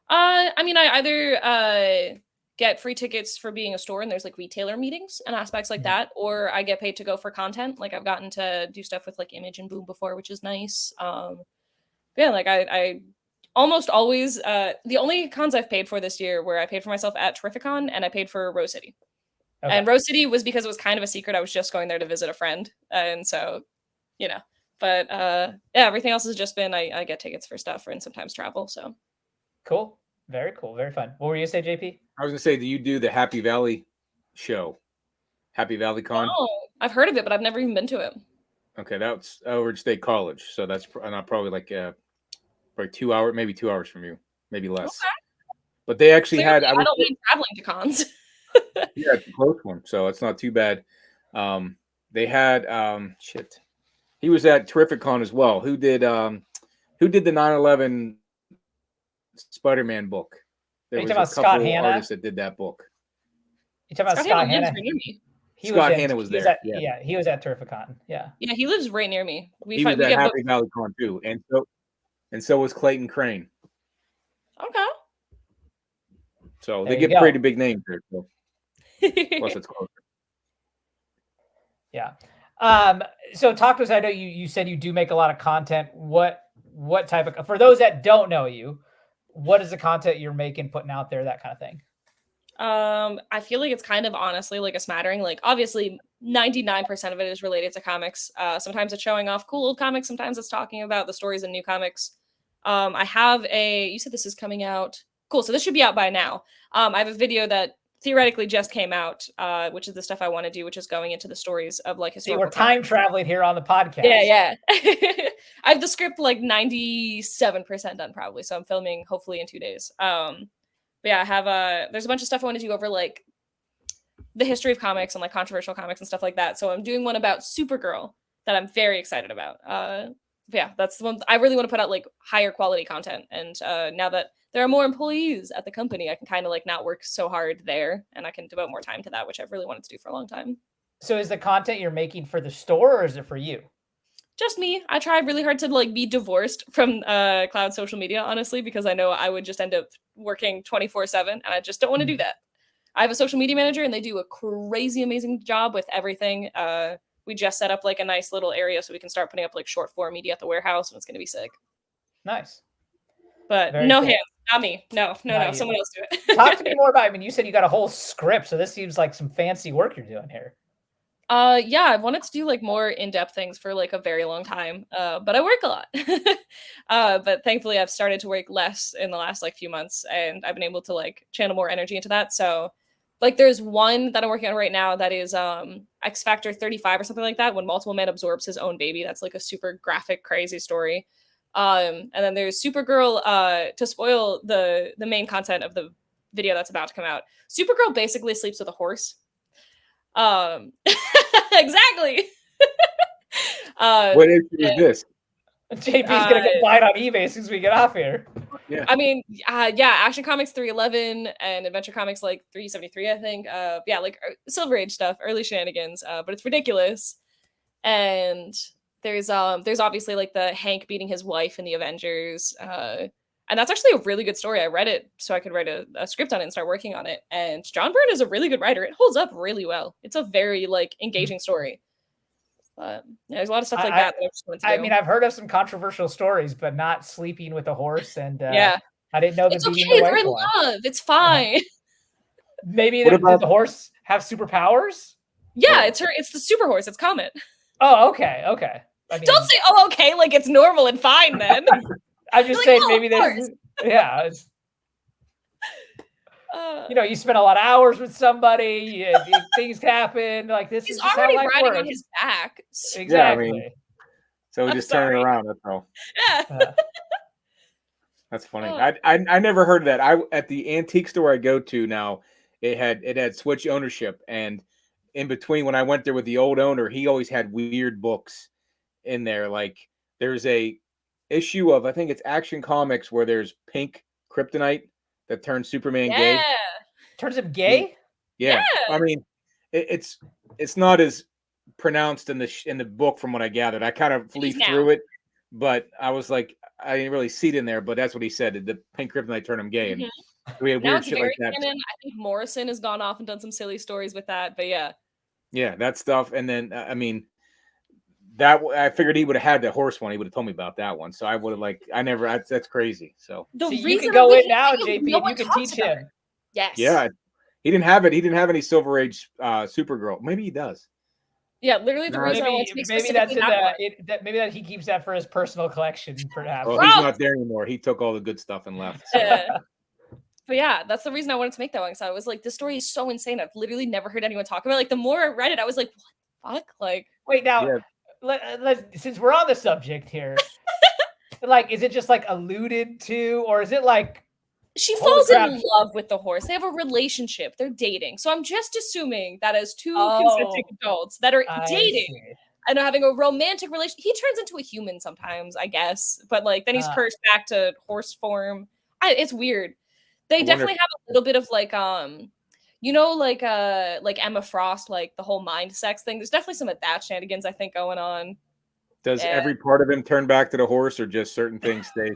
I mean, I either get free tickets for being a store and there's like retailer meetings and aspects like that, or I get paid to go for content. Like I've gotten to do stuff with like Image and Boom before, which is nice. Yeah, like I almost always the only cons I've paid for this year where I paid for myself at Terrificon and I paid for Rose City. Okay. And Rose City was because it was kind of a secret. I was just going there to visit a friend. And so, you know, but yeah, everything else has just been I get tickets for stuff and sometimes travel. So cool. Very cool. Very fun. What were you gonna say, JP? I was gonna say, do you do the Happy Valley show? Happy Valley Con? Oh, I've heard of it, but I've never even been to it. Okay, that's over at State College. So that's not probably like probably 2 hours, maybe 2 hours from you, maybe less. Okay. But they actually had. I don't mean traveling to cons. Yeah, it's a close one, so it's not too bad. They had he was at Terrificon as well. Who did the 9/11 Spider-Man book? There was a couple artists that did that book. You talking about Scott Hanna? Scott Hanna was there. Yeah, he was at Terrificon. Yeah. Yeah, he lives right near me. He was at Happy Valley Con too, and so was Clayton Crane. Okay. So they get pretty big names there. So. Plus it's closer. Yeah. So talk to us. I know you said you do make a lot of content. What type of, for those that don't know you, what is the content you're making, putting out there, that kind of thing? I feel like it's kind of honestly like a smattering. Like obviously 99% of it is related to comics. Sometimes it's showing off cool old comics. Sometimes it's talking about the stories in new comics. I have you said this is coming out. Cool. So this should be out by now. I have a video that theoretically just came out, which is the stuff I want to do, which is going into the stories of like historical. See, we're time traveling here on the podcast. Yeah. I have the script like 97% done probably. So I'm filming hopefully in 2 days. But yeah, I have there's a bunch of stuff I want to do over like the history of comics and like controversial comics and stuff like that. So I'm doing one about Supergirl that I'm very excited about. Yeah, that's the one I really want to put out, like higher quality content. And now that there are more employees at the company, I can kind of like not work so hard there and I can devote more time to that, which I've really wanted to do for a long time. So is the content you're making for the store or is it for you? Just me. I tried really hard to like be divorced from cloud social media, honestly, because I know I would just end up working 24/7 and I just don't want to do that. I have a social media manager and they do a crazy amazing job with everything. We just set up like a nice little area so we can start putting up like short form media at the warehouse and it's going to be sick. Nice. But very no cool. Hands, not me. No. Someone else do it. Talk to me more about, I mean, you said you got a whole script, so this seems like some fancy work you're doing here. Yeah, I've wanted to do like more in-depth things for like a very long time. But I work a lot. But thankfully I've started to work less in the last like few months and I've been able to like channel more energy into that. So like there's one that I'm working on right now that is X Factor 35 or something like that, when Multiple Man absorbs his own baby. That's like a super graphic, crazy story. And then there's Supergirl, to spoil the main content of the video that's about to come out. Supergirl basically sleeps with a horse. Exactly. What is this? JP's gonna get buy it on eBay as soon as we get off here. Yeah. I mean, yeah, Action Comics 311 and Adventure Comics like 373, I think. Yeah, like Silver Age stuff, early shenanigans. But it's ridiculous. And there's obviously like the Hank beating his wife in the Avengers. And that's actually a really good story. I read it so I could write a script on it and start working on it. And John Byrne is a really good writer. It holds up really well. It's a very like engaging story. Yeah, there's a lot of stuff like that. I mean, I've heard of some controversial stories, but not sleeping with a horse. And yeah, I didn't know that. It's okay. They're in love. It's fine. Maybe did the horse have superpowers? Yeah, it's the super horse. It's Comet. Oh, okay. I mean, don't say okay like it's normal and fine then. I'm just saying maybe there's Yeah, you spend a lot of hours with somebody. Things happen. Like this He's is just how already life riding on works. his back. So- Exactly. Yeah, I mean, so we I'm just turn it sorry. around. That's all. Yeah. That's funny. Oh. I never heard of that. I at the antique store I go to now, it had switch ownership, and in between when I went there with the old owner, he always had weird books in there. Like there's a issue of I think it's Action Comics where there's pink kryptonite that turns Superman gay. Yeah. Turns him gay? Yeah. Yeah. I mean, it's not as pronounced in the book from what I gathered. I kind of leafed now. through it, but I was like, I didn't really see it in there. But that's what he said. The pink kryptonite turned him gay, and we had Now weird it's shit very like that. canon. I think Morrison has gone off and done some silly stories with that, but yeah. Yeah, that stuff. And then I mean, that I figured he would have had the horse one. He would have told me about that one. So I would have that's crazy. So The See, you reason can go we in now, hate it, JP, no and one you can talks teach about him. it. Yes. yeah, he didn't have it. He didn't have any Silver Age Supergirl. Maybe he does. Yeah, literally the Nah, reason I want to Maybe speak maybe that's specifically in that one. maybe that he keeps that for his personal collection, perhaps. Well, Bro. he's not there anymore. He took all the good stuff and left. So. But yeah, that's the reason I wanted to make that one. So I was like, this story is so insane. I've literally never heard anyone talk about it. Like the more I read it, I was like, what the fuck? Like, Wait, now Yeah. since we're on the subject here, like, is it just like alluded to, or is it like she Holy falls crap. in love with the horse. They have a relationship. They're dating. So I'm just assuming that as two consenting adults that are dating and are having a romantic relationship, he turns into a human sometimes, I guess. But like then he's cursed back to horse form. It's weird. They definitely have a little bit of like like Emma Frost, like the whole mind sex thing. There's definitely some of that shenanigans I think going on. Does every part of him turn back to the horse, or just certain things stay?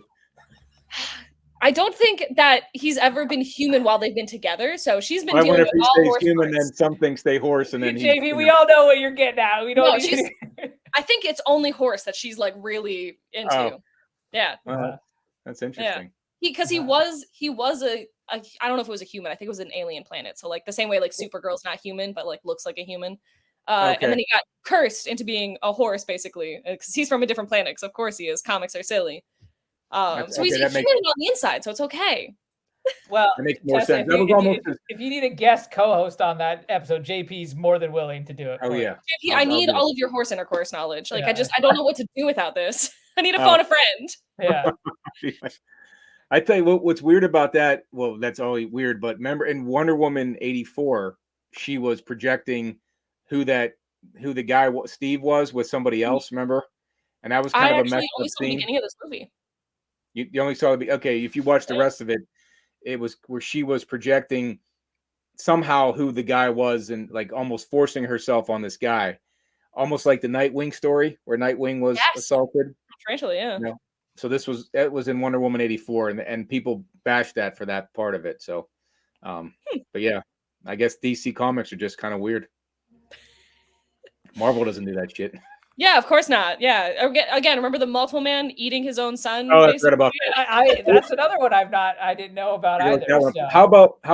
I don't think that he's ever been human while they've been together. So she's been I dealing wonder with if all he horse stays human, parts. then some things stay horse, and then JV, we all know what you're getting at. We don't No, need I think it's only horse that she's like really into. Oh. Yeah. That's interesting. Because he was a I don't know if it was a human. I think it was an alien planet. So like the same way like Supergirl's not human, but like looks like a human. And then he got cursed into being a horse, basically, because he's from a different planet. Because of course he is. Comics are silly. So he's a human on the inside, so it's okay. Well, that makes more Tessa, sense. That was almost if you need a guest co-host on that episode, JP's more than willing to do it. Oh yeah, JP, I need all of your horse intercourse knowledge. Like Yeah. I don't know what to do without this. I need to phone a friend. Yeah. I tell you what's weird about that. Well, that's all weird. But remember, in Wonder Woman '84, she was projecting who the guy Steve was with somebody else. Remember, and that was kind of a messed up scene. The beginning of this movie. You only saw the okay. If you watch the rest of it, it was where she was projecting somehow who the guy was and like almost forcing herself on this guy, almost like the Nightwing story where Nightwing was assaulted. Tarantula, yeah. You know? So it was in Wonder Woman '84, and people bashed that for that part of it. So, but yeah, I guess DC Comics are just kind of weird. Marvel doesn't do that shit. Yeah, of course not. Yeah, again, remember the Multiple Man eating his own son? Oh, that's right about that. That's another one I didn't know about either. So. How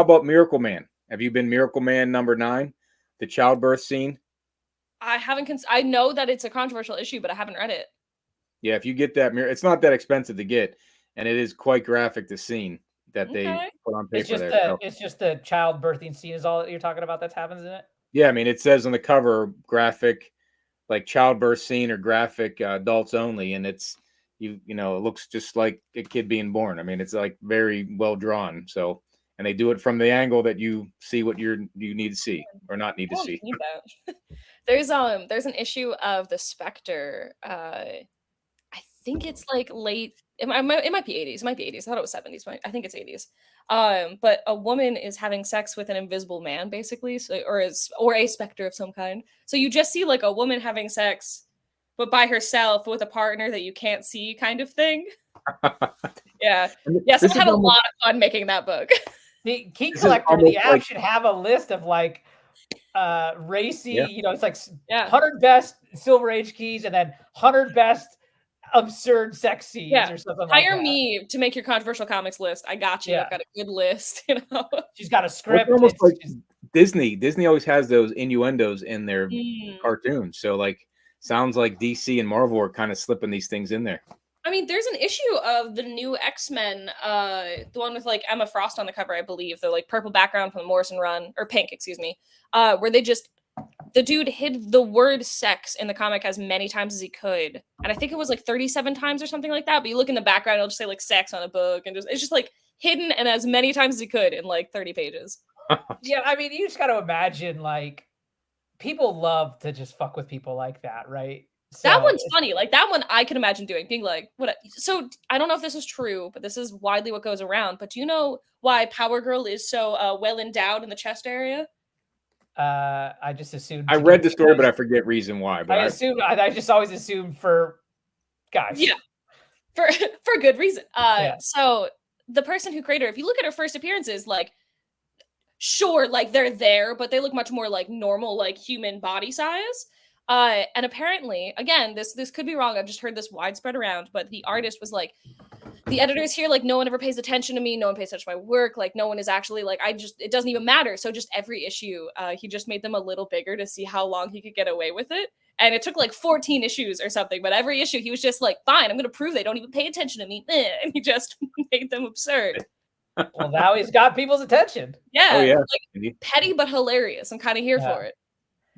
about Miracle Man? Have you been Miracle Man #9, the childbirth scene? I haven't. I know that it's a controversial issue, but I haven't read it. Yeah, if you get that, it's not that expensive to get, and it is quite graphic. The scene that they put on paper it's just the childbirthing scene is all that you're talking about that happens in it. Yeah, I mean it says on the cover graphic, like childbirth scene or graphic adults only, and it's it looks just like a kid being born. I mean it's like very well drawn. So and they do it from the angle that you see what you need to see or not need to see. There's an issue of the Spectre. I think it's like late. It might be 80s. It might be 80s. I thought it was 70s. But I think it's 80s. But a woman is having sex with an invisible man, basically, or a specter of some kind. So you just see like a woman having sex, but by herself with a partner that you can't see, kind of thing. Yeah. Someone had a lot of fun making that book. The Key Collector, the app should have a list of like racy, it's like 100 best Silver Age keys and then 100 best absurd sex scenes or something like that. Hire me to make your controversial comics list. I got you. I've got a good list. She's got a script. It's almost like Disney. Disney always has those innuendos in their cartoons. So like sounds like DC and Marvel are kind of slipping these things in there. I mean, there's an issue of the new X-Men, the one with like Emma Frost on the cover, I believe, the like purple background from the Morrison run, or pink, excuse me, where the dude hid the word sex in the comic as many times as he could. And I think it was like 37 times or something like that. But you look in the background, it'll just say like sex on a book, and it's just like hidden and as many times as he could in like 30 pages. Yeah, I mean, you just got to imagine like people love to just fuck with people like that, right? That one's funny. Like that one I can imagine doing, being like, what? So I don't know if this is true, but this is widely what goes around. But do you know why Power Girl is so well endowed in the chest area? I just assumed. I read the story, but I forget reason why. But I just always assumed for guys. Yeah, for good reason. So the person who created her, if you look at her first appearances, like, sure, like they're there, but they look much more like normal, like human body size. And apparently, again, this could be wrong. I've just heard this widespread around, but the artist was like, the editors here, like, no one ever pays attention to me. No one pays attention to my work. Like, no one is actually like, it doesn't even matter. So just every issue, he just made them a little bigger to see how long he could get away with it. And it took like 14 issues or something, but every issue he was just like, fine, I'm going to prove they don't even pay attention to me. And he just made them absurd. Well, now he's got people's attention. Yeah. Oh, yeah. Like, petty but hilarious. I'm kind of here for it.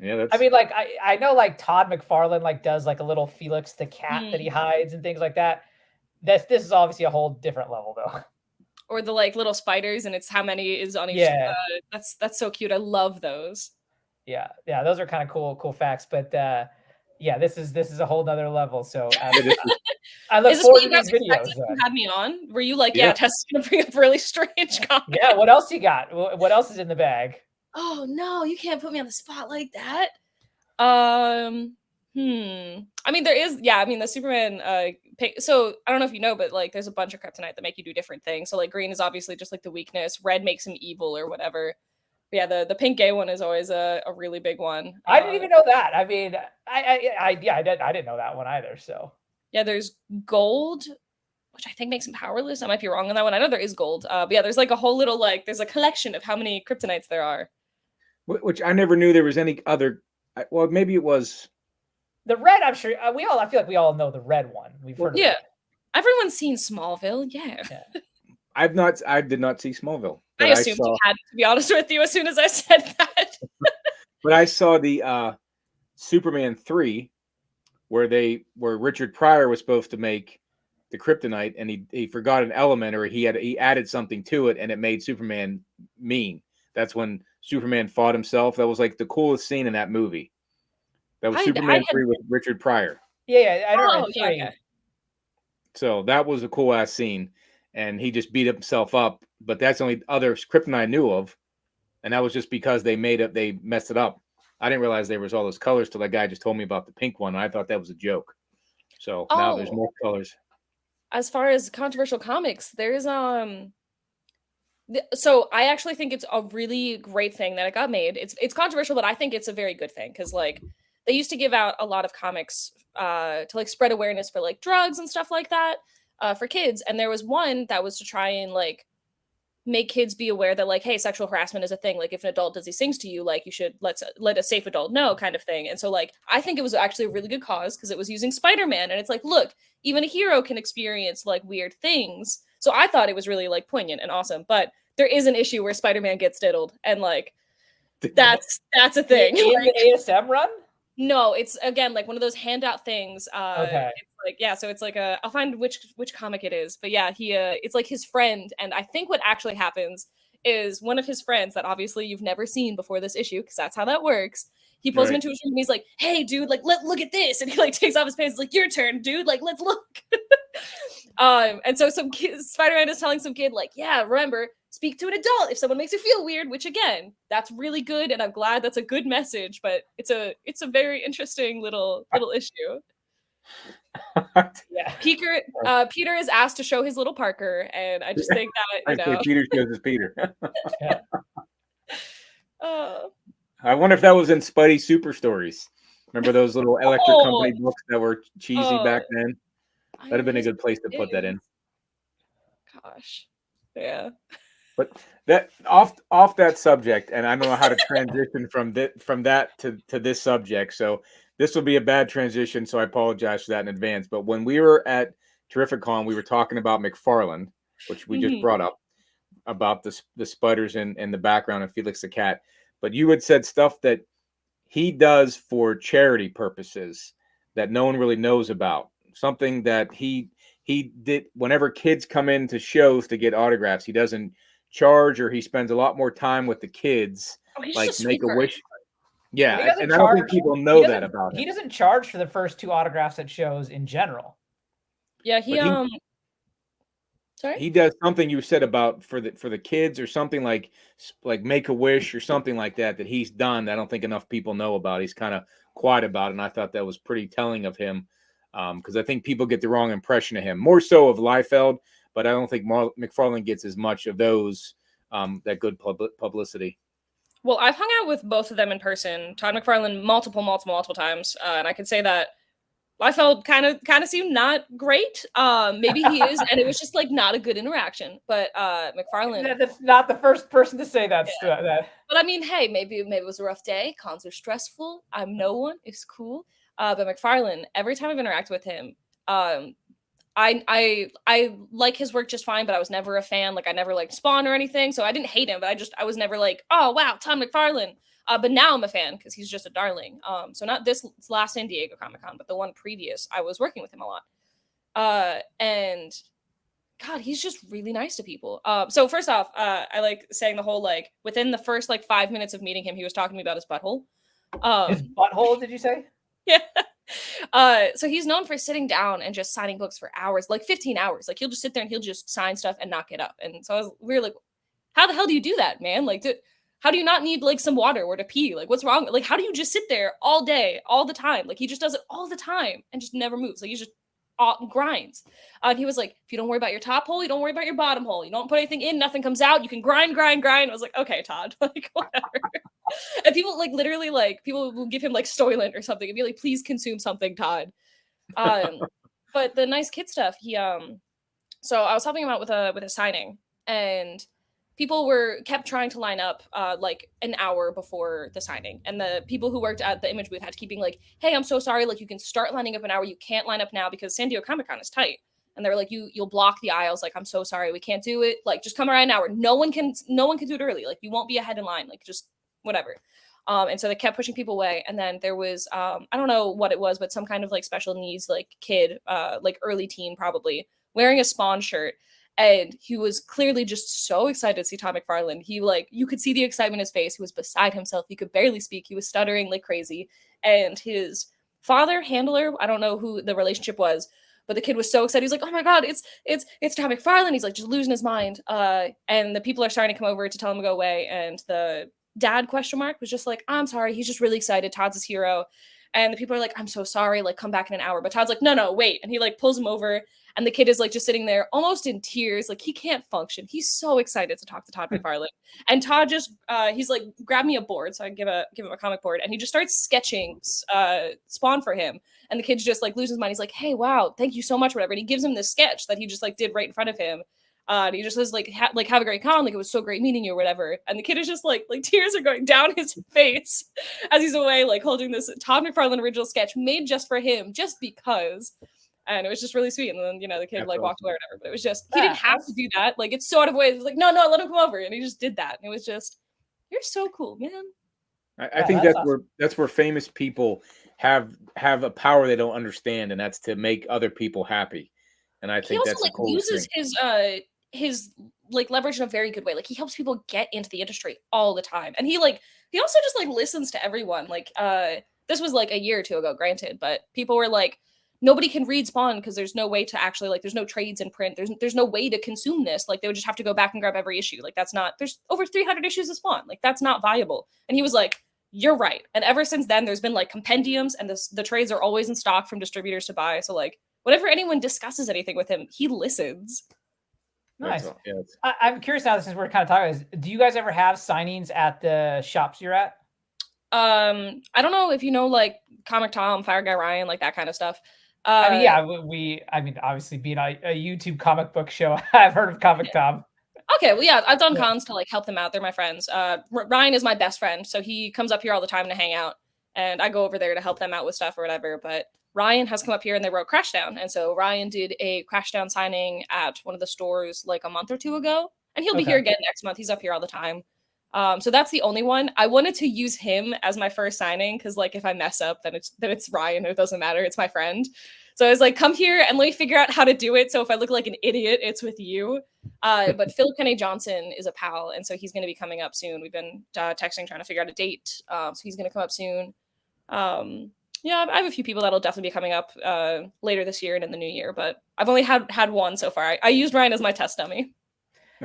Yeah, that's... I mean, like I know like Todd McFarlane like does like a little Felix the cat that he hides and things like that. This is obviously a whole different level though. Or the like little spiders and it's how many is on each. Yeah. That's so cute. I love those. Yeah, those are kind of cool facts. But yeah, this is a whole nother level. So I look forward to these videos. You had me on. Were you like, yeah, Tessa's gonna bring up really strange comments? Yeah. What else you got? What else is in the bag? Oh no, you can't put me on the spot like that. I mean, there is, I mean, the Superman, so I don't know if you know, but like there's a bunch of kryptonite that make you do different things. So like green is obviously just like the weakness, red makes him evil or whatever. But yeah, the pink gay one is always a really big one. I didn't even know that. I mean, I didn't know that one either. So yeah, there's gold, which I think makes him powerless. I might be wrong on that one. I know there is gold. But yeah, there's like a whole little, like, there's a collection of how many kryptonites there are. Which I never knew there was any other. Well, maybe it was the red. I'm sure I feel like we all know the red one. We've heard. Yeah, everyone's seen Smallville. Yeah. I did not see Smallville. I assumed you had, to be honest with you, as soon as I said that. But I saw the Superman 3, where Richard Pryor was supposed to make the kryptonite, and he forgot an element, or he added something to it, and it made Superman mean. That's when Superman fought himself. That was like the coolest scene in that movie. That was Superman 3 with Richard Pryor. Yeah, I don't know. Yeah. So that was a cool ass scene, and he just beat himself up. But that's the only other kryptonite I knew of, and that was just because they messed it up. I didn't realize there was all those colors till that guy just told me about the pink one. And I thought that was a joke. So now there's more colors. As far as controversial comics, there's so I actually think it's a really great thing that it got made. It's controversial, but I think it's a very good thing because like they used to give out a lot of comics to like spread awareness for like drugs and stuff like that for kids. And there was one that was to try and like make kids be aware that like, hey, sexual harassment is a thing. Like if an adult does these things to you, like you should let a safe adult know, kind of thing. And so like I think it was actually a really good cause because it was using Spider-Man, and it's like, look, even a hero can experience like weird things. So I thought it was really like poignant and awesome. But there is an issue where Spider-Man gets diddled, and like that's a thing. In the ASM run? No, it's again like one of those handout things. Okay. It's like, yeah, so it's like I'll find which comic it is, but yeah, he it's like his friend, and I think what actually happens is one of his friends that obviously you've never seen before this issue, because that's how that works. He pulls him into his room and he's like, "Hey, dude, like look at this," and he like takes off his pants. It's like, "Your turn, dude. Like let's look." And so Spider-Man is telling some kid like, "Yeah, remember, speak to an adult if someone makes you feel weird," which again, that's really good, and I'm glad that's a good message, but it's a very interesting little issue. Yeah. Peter is asked to show his little Parker, and I just think that Peter shows his Peter. Yeah. I wonder if that was in Spidey Super Stories. Remember those little Electric Company books that were cheesy back then? That'd have been a good place to put that in. Gosh, yeah. But that off that subject, and I don't know how to transition from that to this subject. So this will be a bad transition. So I apologize for that in advance. But when we were at Terrificon, we were talking about McFarlane, which we just Mhm. brought up about the spiders in the background of Felix the Cat. But you had said stuff that he does for charity purposes that no one really knows about. Something that he did whenever kids come into shows to get autographs, he doesn't charge, or he spends a lot more time with the kids, Oh, he's like just a Make a sweetheart. Wish. He Yeah, doesn't and I don't think charge. people He know that doesn't. about He him. doesn't charge for the first 2 autographs at shows in general. Yeah, But he sorry? he does something you said about for the kids, or something like Make a Wish or something like that he's done that I don't think enough people know about. He's kind of quiet about it, and I thought that was pretty telling of him, because I think people get the wrong impression of him, more so of Liefeld, but I don't think McFarlane gets as much of those, that good publicity. Well, I've hung out with both of them in person, Todd McFarlane multiple times, and I can say that Liefeld kind of seemed not great. Maybe he is, and it was just like not a good interaction. But McFarlane, That's not the first person to say that. yeah. That. But I mean, hey, maybe it was a rough day. Cons are stressful. I'm no one. It's cool. But McFarlane, every time I've interacted with him, um, I like his work just fine, but I was never a fan. Like I never liked Spawn or anything, so I didn't hate him, but I was never like, oh wow, Tom McFarlane. But now I'm a fan because he's just a darling. So not this last San Diego Comic Con, but the one previous, I was working with him a lot. And God, he's just really nice to people. So first off, I like saying the whole like within the first like 5 minutes of meeting him, he was talking to me about his butthole. His butthole, did you say? Yeah. So he's known for sitting down and just signing books for hours, like 15 hours. Like he'll just sit there and he'll just sign stuff and not get up. And so we were like, how the hell do you do that, man? Like, how do you not need like some water or to pee? Like, what's wrong? Like, how do you just sit there all day, all the time? Like, he just does it all the time and just never moves. Like, he just grinds. And he was like, if you don't worry about your top hole, you don't worry about your bottom hole. You don't put anything in, nothing comes out. You can grind. I was like, okay, Todd, like whatever. And people like literally like people will give him like Soylent or something and be like, please consume something, Todd. But the nice kid stuff, so I was helping him out with a signing, and people kept trying to line up like an hour before the signing, and the people who worked at the image booth had to keep being like, hey, I'm so sorry, like you can start lining up an hour, you can't line up now because San Diego Comic Con is tight. And they were like, you'll block the aisles, like I'm so sorry, we can't do it, like just come around an hour. No one can do it early, like you won't be ahead in line, like just whatever. And so they kept pushing people away. And then there was, I don't know what it was, but some kind of like special needs, like kid, like early teen, probably wearing a Spawn shirt. And he was clearly just so excited to see Tom McFarlane. He like, you could see the excitement in his face. He was beside himself. He could barely speak. He was stuttering like crazy. And his father, handler, I don't know who the relationship was, but the kid was so excited. He's like, oh my God, it's Tom McFarlane. He's like just losing his mind. And the people are starting to come over to tell him to go away. And the dad was just like, I'm sorry, he's just really excited, Todd's his hero. And the people are like, I'm so sorry, like come back in an hour. But Todd's like, no, wait. And he like pulls him over, and the kid is like just sitting there almost in tears, like he can't function. He's so excited to talk to Todd McFarlane. And Todd just he's like, grab me a board, so I give him a comic board, and he just starts sketching Spawn for him. And the kid's just like loses his mind. He's like, hey, wow, thank you so much, whatever. And he gives him this sketch that he just like did right in front of him. And he just says like have a great con, like it was so great meeting you or whatever. And the kid is just like tears are going down his face as he's away, like holding this Todd McFarlane original sketch made just for him, just because. And it was just really sweet. And then the kid like walked away or whatever. But it was just he didn't have to do that. Like it's so out of way. It was like no, let him come over, and he just did that. And it was just, you're so cool, man. I think that's awesome. That's where famous people have a power they don't understand, and that's to make other people happy. And I think that's the coolest thing. He also uses his like leverage in a very good way. Like he helps people get into the industry all the time. And he also just like listens to everyone. Like this was like a year or two ago, granted, but people were like, nobody can read Spawn because there's no way to actually like there's no trades in print. There's no way to consume this. Like they would just have to go back and grab every issue. Like there's over 300 issues of Spawn. Like that's not viable. And he was like, you're right. And ever since then, there's been like compendiums, and the trades are always in stock from distributors to buy. So like whenever anyone discusses anything with him, he listens. Nice. Yeah, I'm curious now, since we're kind of talking, do you guys ever have signings at the shops you're at? I don't know if you know like Comic Tom, Fire Guy Ryan, like that kind of stuff. Obviously being a YouTube comic book show, I've heard of Comic Tom. Okay, well, yeah, I've done cons to like help them out. They're my friends. Ryan is my best friend, so he comes up here all the time to hang out, and I go over there to help them out with stuff or whatever. But Ryan has come up here and they wrote Crashdown. And so Ryan did a Crashdown signing at one of the stores like a month or two ago. And he'll be here again next month. He's up here all the time. So that's the only one. I wanted to use him as my first signing because like if I mess up, then it's Ryan. It doesn't matter. It's my friend. So I was like, come here and let me figure out how to do it. So if I look like an idiot, it's with you. But Philip Kennedy Johnson is a pal. And so he's going to be coming up soon. We've been texting, trying to figure out a date. So he's going to come up soon. Yeah, I have a few people that'll definitely be coming up later this year and in the new year. But I've only had one so far. I used Ryan as my test dummy.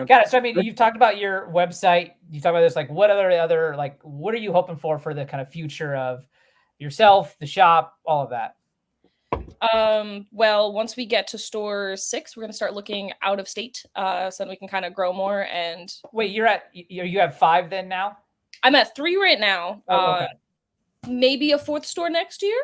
Got it. So I mean, you've talked about your website. You talked about this. Like, what other like, what are you hoping for the kind of future of yourself, the shop, all of that? Well, once we get to store 6, we're going to start looking out of state, so that we can kind of grow more. And wait, you have 5 then now? I'm at 3 right now. Okay. Maybe a 4th store next year.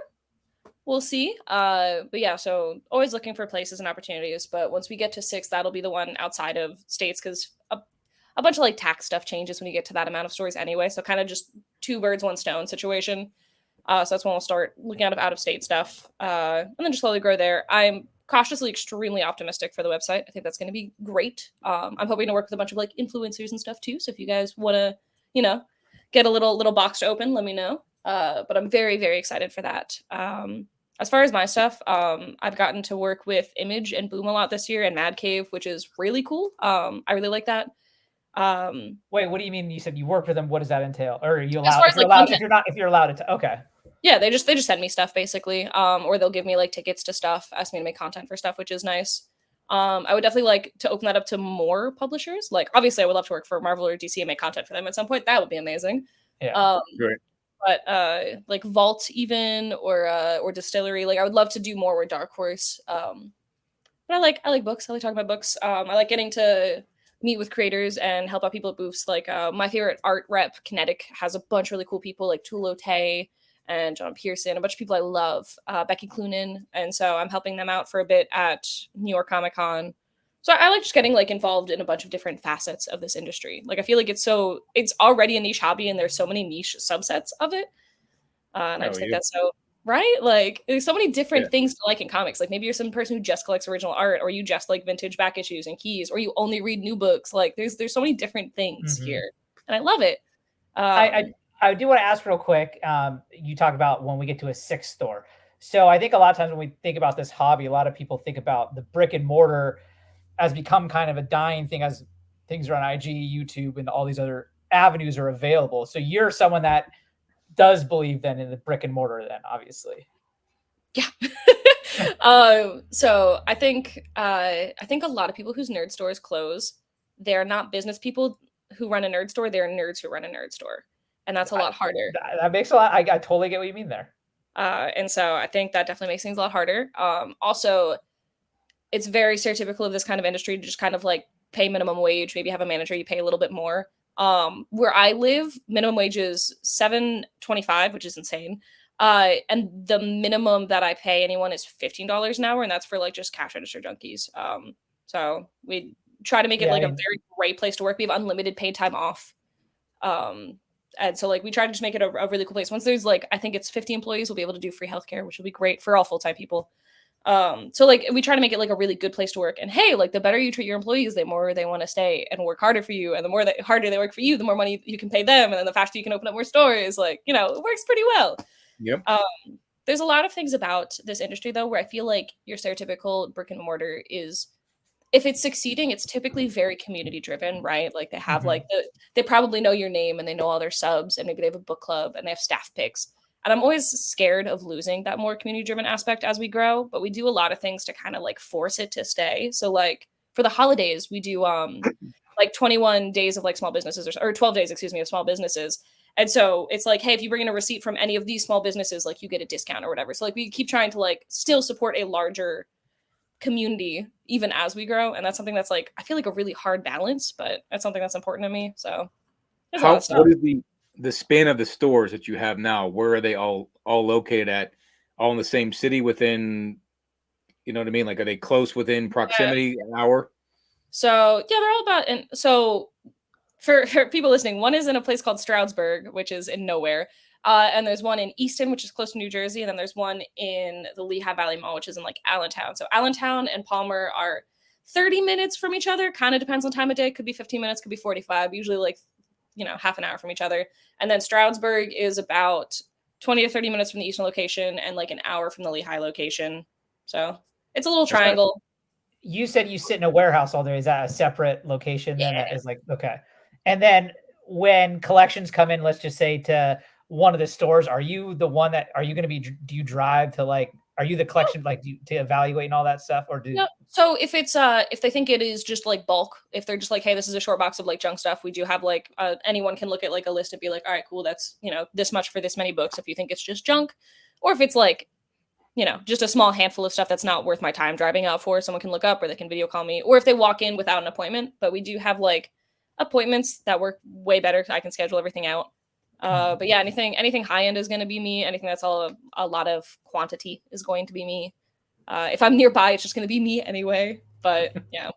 We'll see. But yeah, so always looking for places and opportunities. But once we get to 6, that'll be the one outside of states because a bunch of like tax stuff changes when you get to that amount of stores anyway. So kind of just 2 birds, 1 stone situation. So that's when we'll start looking out of state stuff, and then just slowly grow there. I'm cautiously extremely optimistic for the website. I think that's going to be great. I'm hoping to work with a bunch of like influencers and stuff too. So if you guys want to, get a little box to open, let me know. But I'm very, very excited for that. As far as my stuff, I've gotten to work with Image and Boom a lot this year and Mad Cave, which is really cool. I really like that. Wait, what do you mean? You said you worked with them. What does that entail? Or are you allowed? As far as, If you're allowed to. Okay. Yeah, they just send me stuff basically, or they'll give me like tickets to stuff, ask me to make content for stuff, which is nice. I would definitely like to open that up to more publishers. Like, obviously, I would love to work for Marvel or DC and make content for them at some point. That would be amazing. Yeah. Great. But like Vault even or Distillery, like I would love to do more with Dark Horse. But I like books. I like talking about books. I like getting to meet with creators and help out people at booths. Like my favorite art rep, Kinetic, has a bunch of really cool people like Tulo Tay and John Pearson, a bunch of people I love, Becky Cloonan. And so I'm helping them out for a bit at New York Comic Con. So I like just getting like involved in a bunch of different facets of this industry. Like I feel like it's already a niche hobby and there's so many niche subsets of it. And I just think that's so, right? Like there's so many different things to like in comics. Like maybe you're some person who just collects original art, or you just like vintage back issues and keys, or you only read new books. Like there's so many different things here. And I love it. I do want to ask real quick. You talk about when we get to a 6th store. So I think a lot of times when we think about this hobby, a lot of people think about the brick and mortar has become kind of a dying thing as things are on IG, YouTube, and all these other avenues are available. So you're someone that does believe then in the brick and mortar then, obviously. Yeah. So I think a lot of people whose nerd stores close, they're not business people who run a nerd store. They're nerds who run a nerd store. And that's a lot harder. That makes a lot. I totally get what you mean there. And so I think that definitely makes things a lot harder. Also, it's very stereotypical of this kind of industry to just kind of like pay minimum wage, maybe have a manager you pay a little bit more. Where I live, minimum wage is $7.25, which is insane. And the minimum that I pay anyone is $15 an hour, and that's for like just cash register junkies. So we try to make it a very great place to work. We have unlimited paid time off. And so like we try to just make it a really cool place. Once there's like, I think it's 50 employees, we'll be able to do free healthcare, which will be great for all full-time people. So like we try to make it like a really good place to work. And hey, like the better you treat your employees, the more they want to stay and work harder for you. And the more harder they work for you, the more money you can pay them. And then the faster you can open up more stores. Like, it works pretty well. Yep. There's a lot of things about this industry though, where I feel like your stereotypical brick and mortar is, if it's succeeding, it's typically very community driven, right? Like they have like they probably know your name and they know all their subs, and maybe they have a book club and they have staff picks. And I'm always scared of losing that more community driven aspect as we grow, but we do a lot of things to kind of like force it to stay. So like for the holidays, we do like 21 days of like small businesses or 12 days, excuse me, of small businesses. And so it's like, hey, if you bring in a receipt from any of these small businesses, like you get a discount or whatever. So like we keep trying to like still support a larger community even as we grow. And that's something that's like, I feel like a really hard balance, but that's something that's important to me. So what is the span of the stores that you have now? Where are they all located at? All in the same city within, you know what I mean? Like, are they close within proximity, an hour? So yeah, they're all about, and so for people listening, one is in a place called Stroudsburg, which is in nowhere. And there's one in Easton, which is close to New Jersey, and then there's one in the Lehigh Valley Mall, which is in like Allentown. So Allentown and Palmer are 30 minutes from each other. Kind of depends on time of day. Could be 15 minutes, could be 45. Usually like, half an hour from each other. And then Stroudsburg is about 20 to 30 minutes from the Eastern location and like an hour from the Lehigh location. So it's a little triangle. You said you sit in a warehouse all day. Is that a separate location then? Yeah. That is like, okay. And then when collections come in, let's just say to one of the stores, are you the one that, do you drive to like, are you the collection, like to evaluate and all that stuff? Or Yeah. So if it's, if they think it is just like bulk, if they're just like, hey, this is a short box of like junk stuff, we do have like, anyone can look at like a list and be like, all right, cool. That's, this much for this many books. If you think it's just junk, or if it's like, just a small handful of stuff that's not worth my time driving out for, someone can look up or they can video call me, or if they walk in without an appointment. But we do have like appointments that work way better. I can schedule everything out. But yeah, anything high end is going to be me. Anything that's a lot of quantity is going to be me. If I'm nearby, it's just going to be me anyway. But yeah.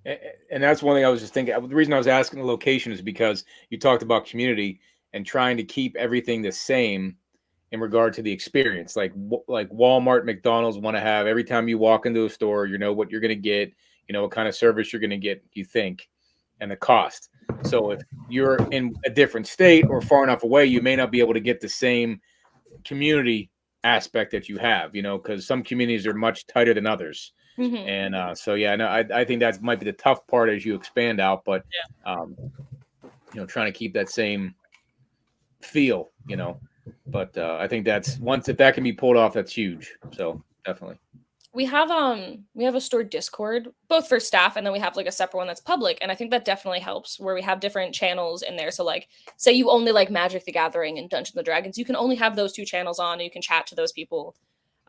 And that's one thing I was just thinking. The reason I was asking the location is because you talked about community and trying to keep everything the same in regard to the experience. Like Walmart, McDonald's want to have every time you walk into a store, you know what you're going to get, what kind of service you're going to get, you think, and the cost. So if you're in a different state or far enough away, you may not be able to get the same community aspect that you have, because some communities are much tighter than others. Mm-hmm. And so, yeah, no, I think that might be the tough part as you expand out, but, trying to keep that same feel, but I think that's if that can be pulled off, that's huge. So definitely. We have a store Discord, both for staff, and then we have like a separate one that's public. And I think that definitely helps, where we have different channels in there. So like, say you only like Magic the Gathering and Dungeons and Dragons, you can only have those two channels on and you can chat to those people.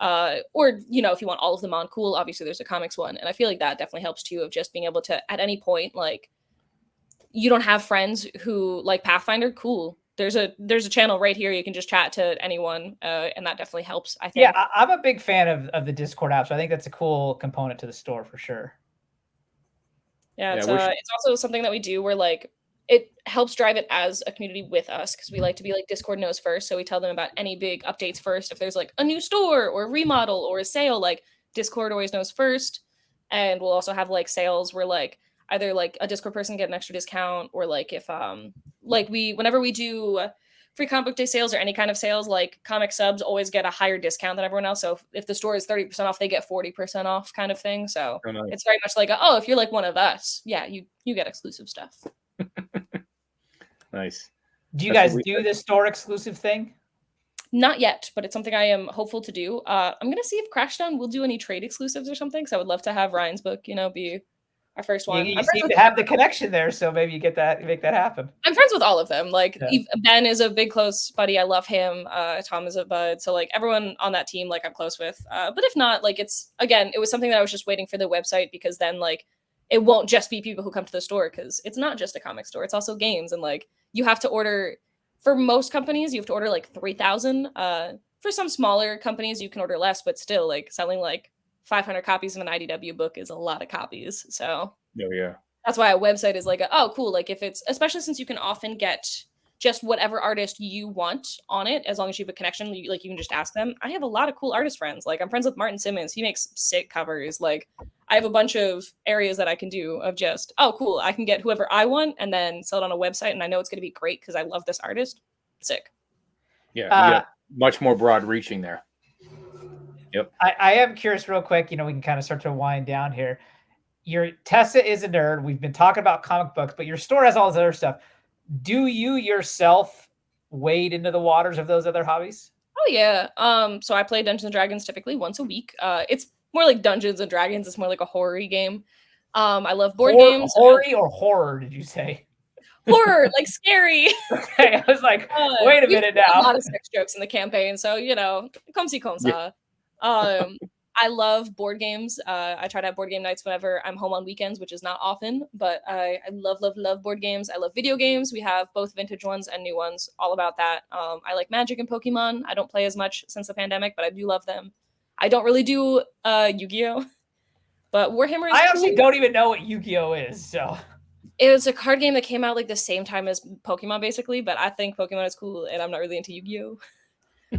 Or, if you want all of them on, cool. Obviously there's a comics one. And I feel like that definitely helps too, of just being able to, at any point, like, you don't have friends who like Pathfinder, cool. There's a channel right here. You can just chat to anyone. And that definitely helps, I think. Yeah, I'm a big fan of the Discord app. So I think that's a cool component to the store for sure. Yeah, it's also something that we do where like it helps drive it as a community with us, because we like to be like Discord knows first. So we tell them about any big updates first. If there's like a new store or a remodel or a sale, like Discord always knows first. And we'll also have like sales where like either like a Discord person get an extra discount, or like if whenever we do free comic book day sales or any kind of sales, like comic subs always get a higher discount than everyone else. So if the store is 30% off, they get 40% off kind of thing. So nice. It's very much like, if you're like one of us, yeah, you get exclusive stuff. Nice. Do you guys do the store exclusive thing? Not yet, but it's something I am hopeful to do. I'm going to see if Crashdown will do any trade exclusives or something. So I would love to have Ryan's book, be our first one. You seem to have the connection there, so maybe you make that happen. I'm friends with all of them. Like Ben is a big close buddy. I love him. Tom is a bud. So like everyone on that team, like I'm close with. But if not, like it was something that I was just waiting for the website, because then like it won't just be people who come to the store, because it's not just a comic store. It's also games, and like you have to order. For most companies, you have to order like 3,000. For some smaller companies, you can order less, but still like selling like 500 copies of an IDW book is a lot of copies. So yeah, that's why a website is like, cool. Like if it's, especially since you can often get just whatever artist you want on it, as long as you have a connection, you can just ask them. I have a lot of cool artist friends. Like I'm friends with Martin Simmons. He makes sick covers. Like I have a bunch of areas that I can do of just, cool. I can get whoever I want and then sell it on a website. And I know it's going to be great because I love this artist. Sick. Yeah. Much more broad reaching there. Yep. I am curious real quick, we can kind of start to wind down here. Your Tessa is a nerd. We've been talking about comic books, but your store has all this other stuff. Do you yourself wade into the waters of those other hobbies? Oh yeah. So I play Dungeons and Dragons typically once a week. It's more like Dungeons and Dragons. It's more like a horror game. I love board games. Horror or horror, did you say? Horror, like scary. Okay, I was like, wait a minute now. A lot of sex jokes in the campaign, so come see, come saw. I love board games. I try to have board game nights whenever I'm home on weekends, which is not often, but I love board games. I love video games. We have both vintage ones and new ones, all about that. I like Magic and Pokemon. I don't play as much since the pandemic, but I do love them. I don't really do Yu-Gi-Oh! But Warhammer is I actually don't even know what Yu-Gi-Oh! Is, so. It was a card game that came out like the same time as Pokemon, basically. But I think Pokemon is cool, and I'm not really into Yu-Gi-Oh.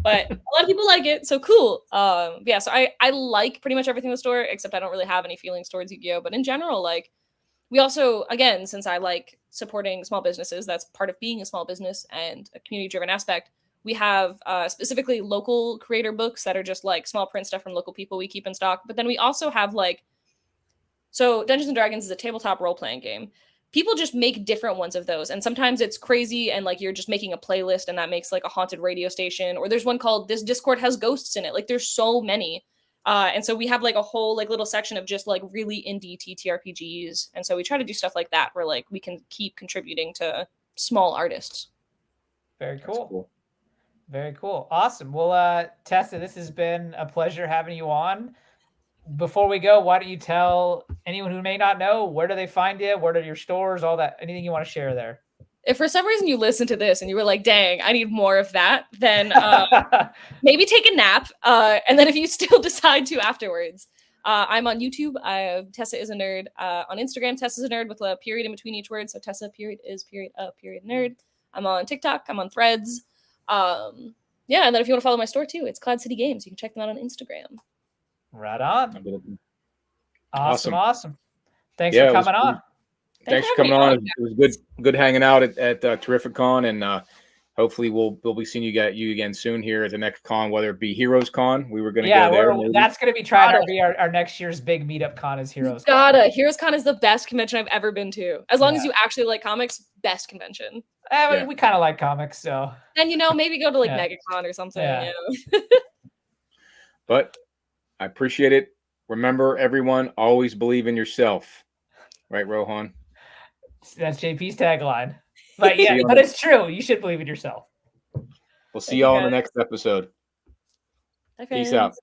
But a lot of people like it, so cool. Yeah, so I like pretty much everything in the store, except I don't really have any feelings towards Yu-Gi-Oh. But in general, like we also, again, since I like supporting small businesses, that's part of being a small business and a community-driven aspect. We have specifically local creator books that are just like small print stuff from local people we keep in stock. But then we also have like, so Dungeons and Dragons is a tabletop role-playing game. People just make different ones of those, and sometimes it's crazy and like you're just making a playlist and that makes like a haunted radio station, or there's one called This Discord Has Ghosts in It. Like there's so many, and so we have like a whole like little section of just like really indie TTRPGs, and so we try to do stuff like that where like we can keep contributing to small artists. Very cool. Very cool. Awesome. Well, Tessa, this has been a pleasure having you on. Before we go, why don't you tell anyone who may not know, where do they find you? Where are your stores? All that, anything you want to share there? If for some reason you listen to this and you were like, dang, I need more of that, then maybe take a nap. And then if you still decide to afterwards, I'm on YouTube. Tessa is a nerd. On Instagram, Tessa is a nerd with a period in between each word. So Tessa period is period nerd. I'm on TikTok. I'm on Threads. Yeah, and then if you want to follow my store too, it's Cloud City Games. You can check them out on Instagram. Right on. Awesome. Thanks for coming on. Thanks for coming on. It was good hanging out at Terrificon, and hopefully we'll be seeing you again soon here at the next con, whether it be Heroes Con. We were going to go there. That's going to be trying to be our next year's big meetup con is Heroes Con. Heroes Con is the best convention I've ever been to. As long as you actually like comics, best convention. We kind of like comics, so. And maybe go to like MegaCon or something. Yeah. But I appreciate it. Remember, everyone, always believe in yourself. Right, Rohan? That's JP's tagline. But yeah, but it's true. You should believe in yourself. We'll see y'all in the next episode. Bye, Peace out.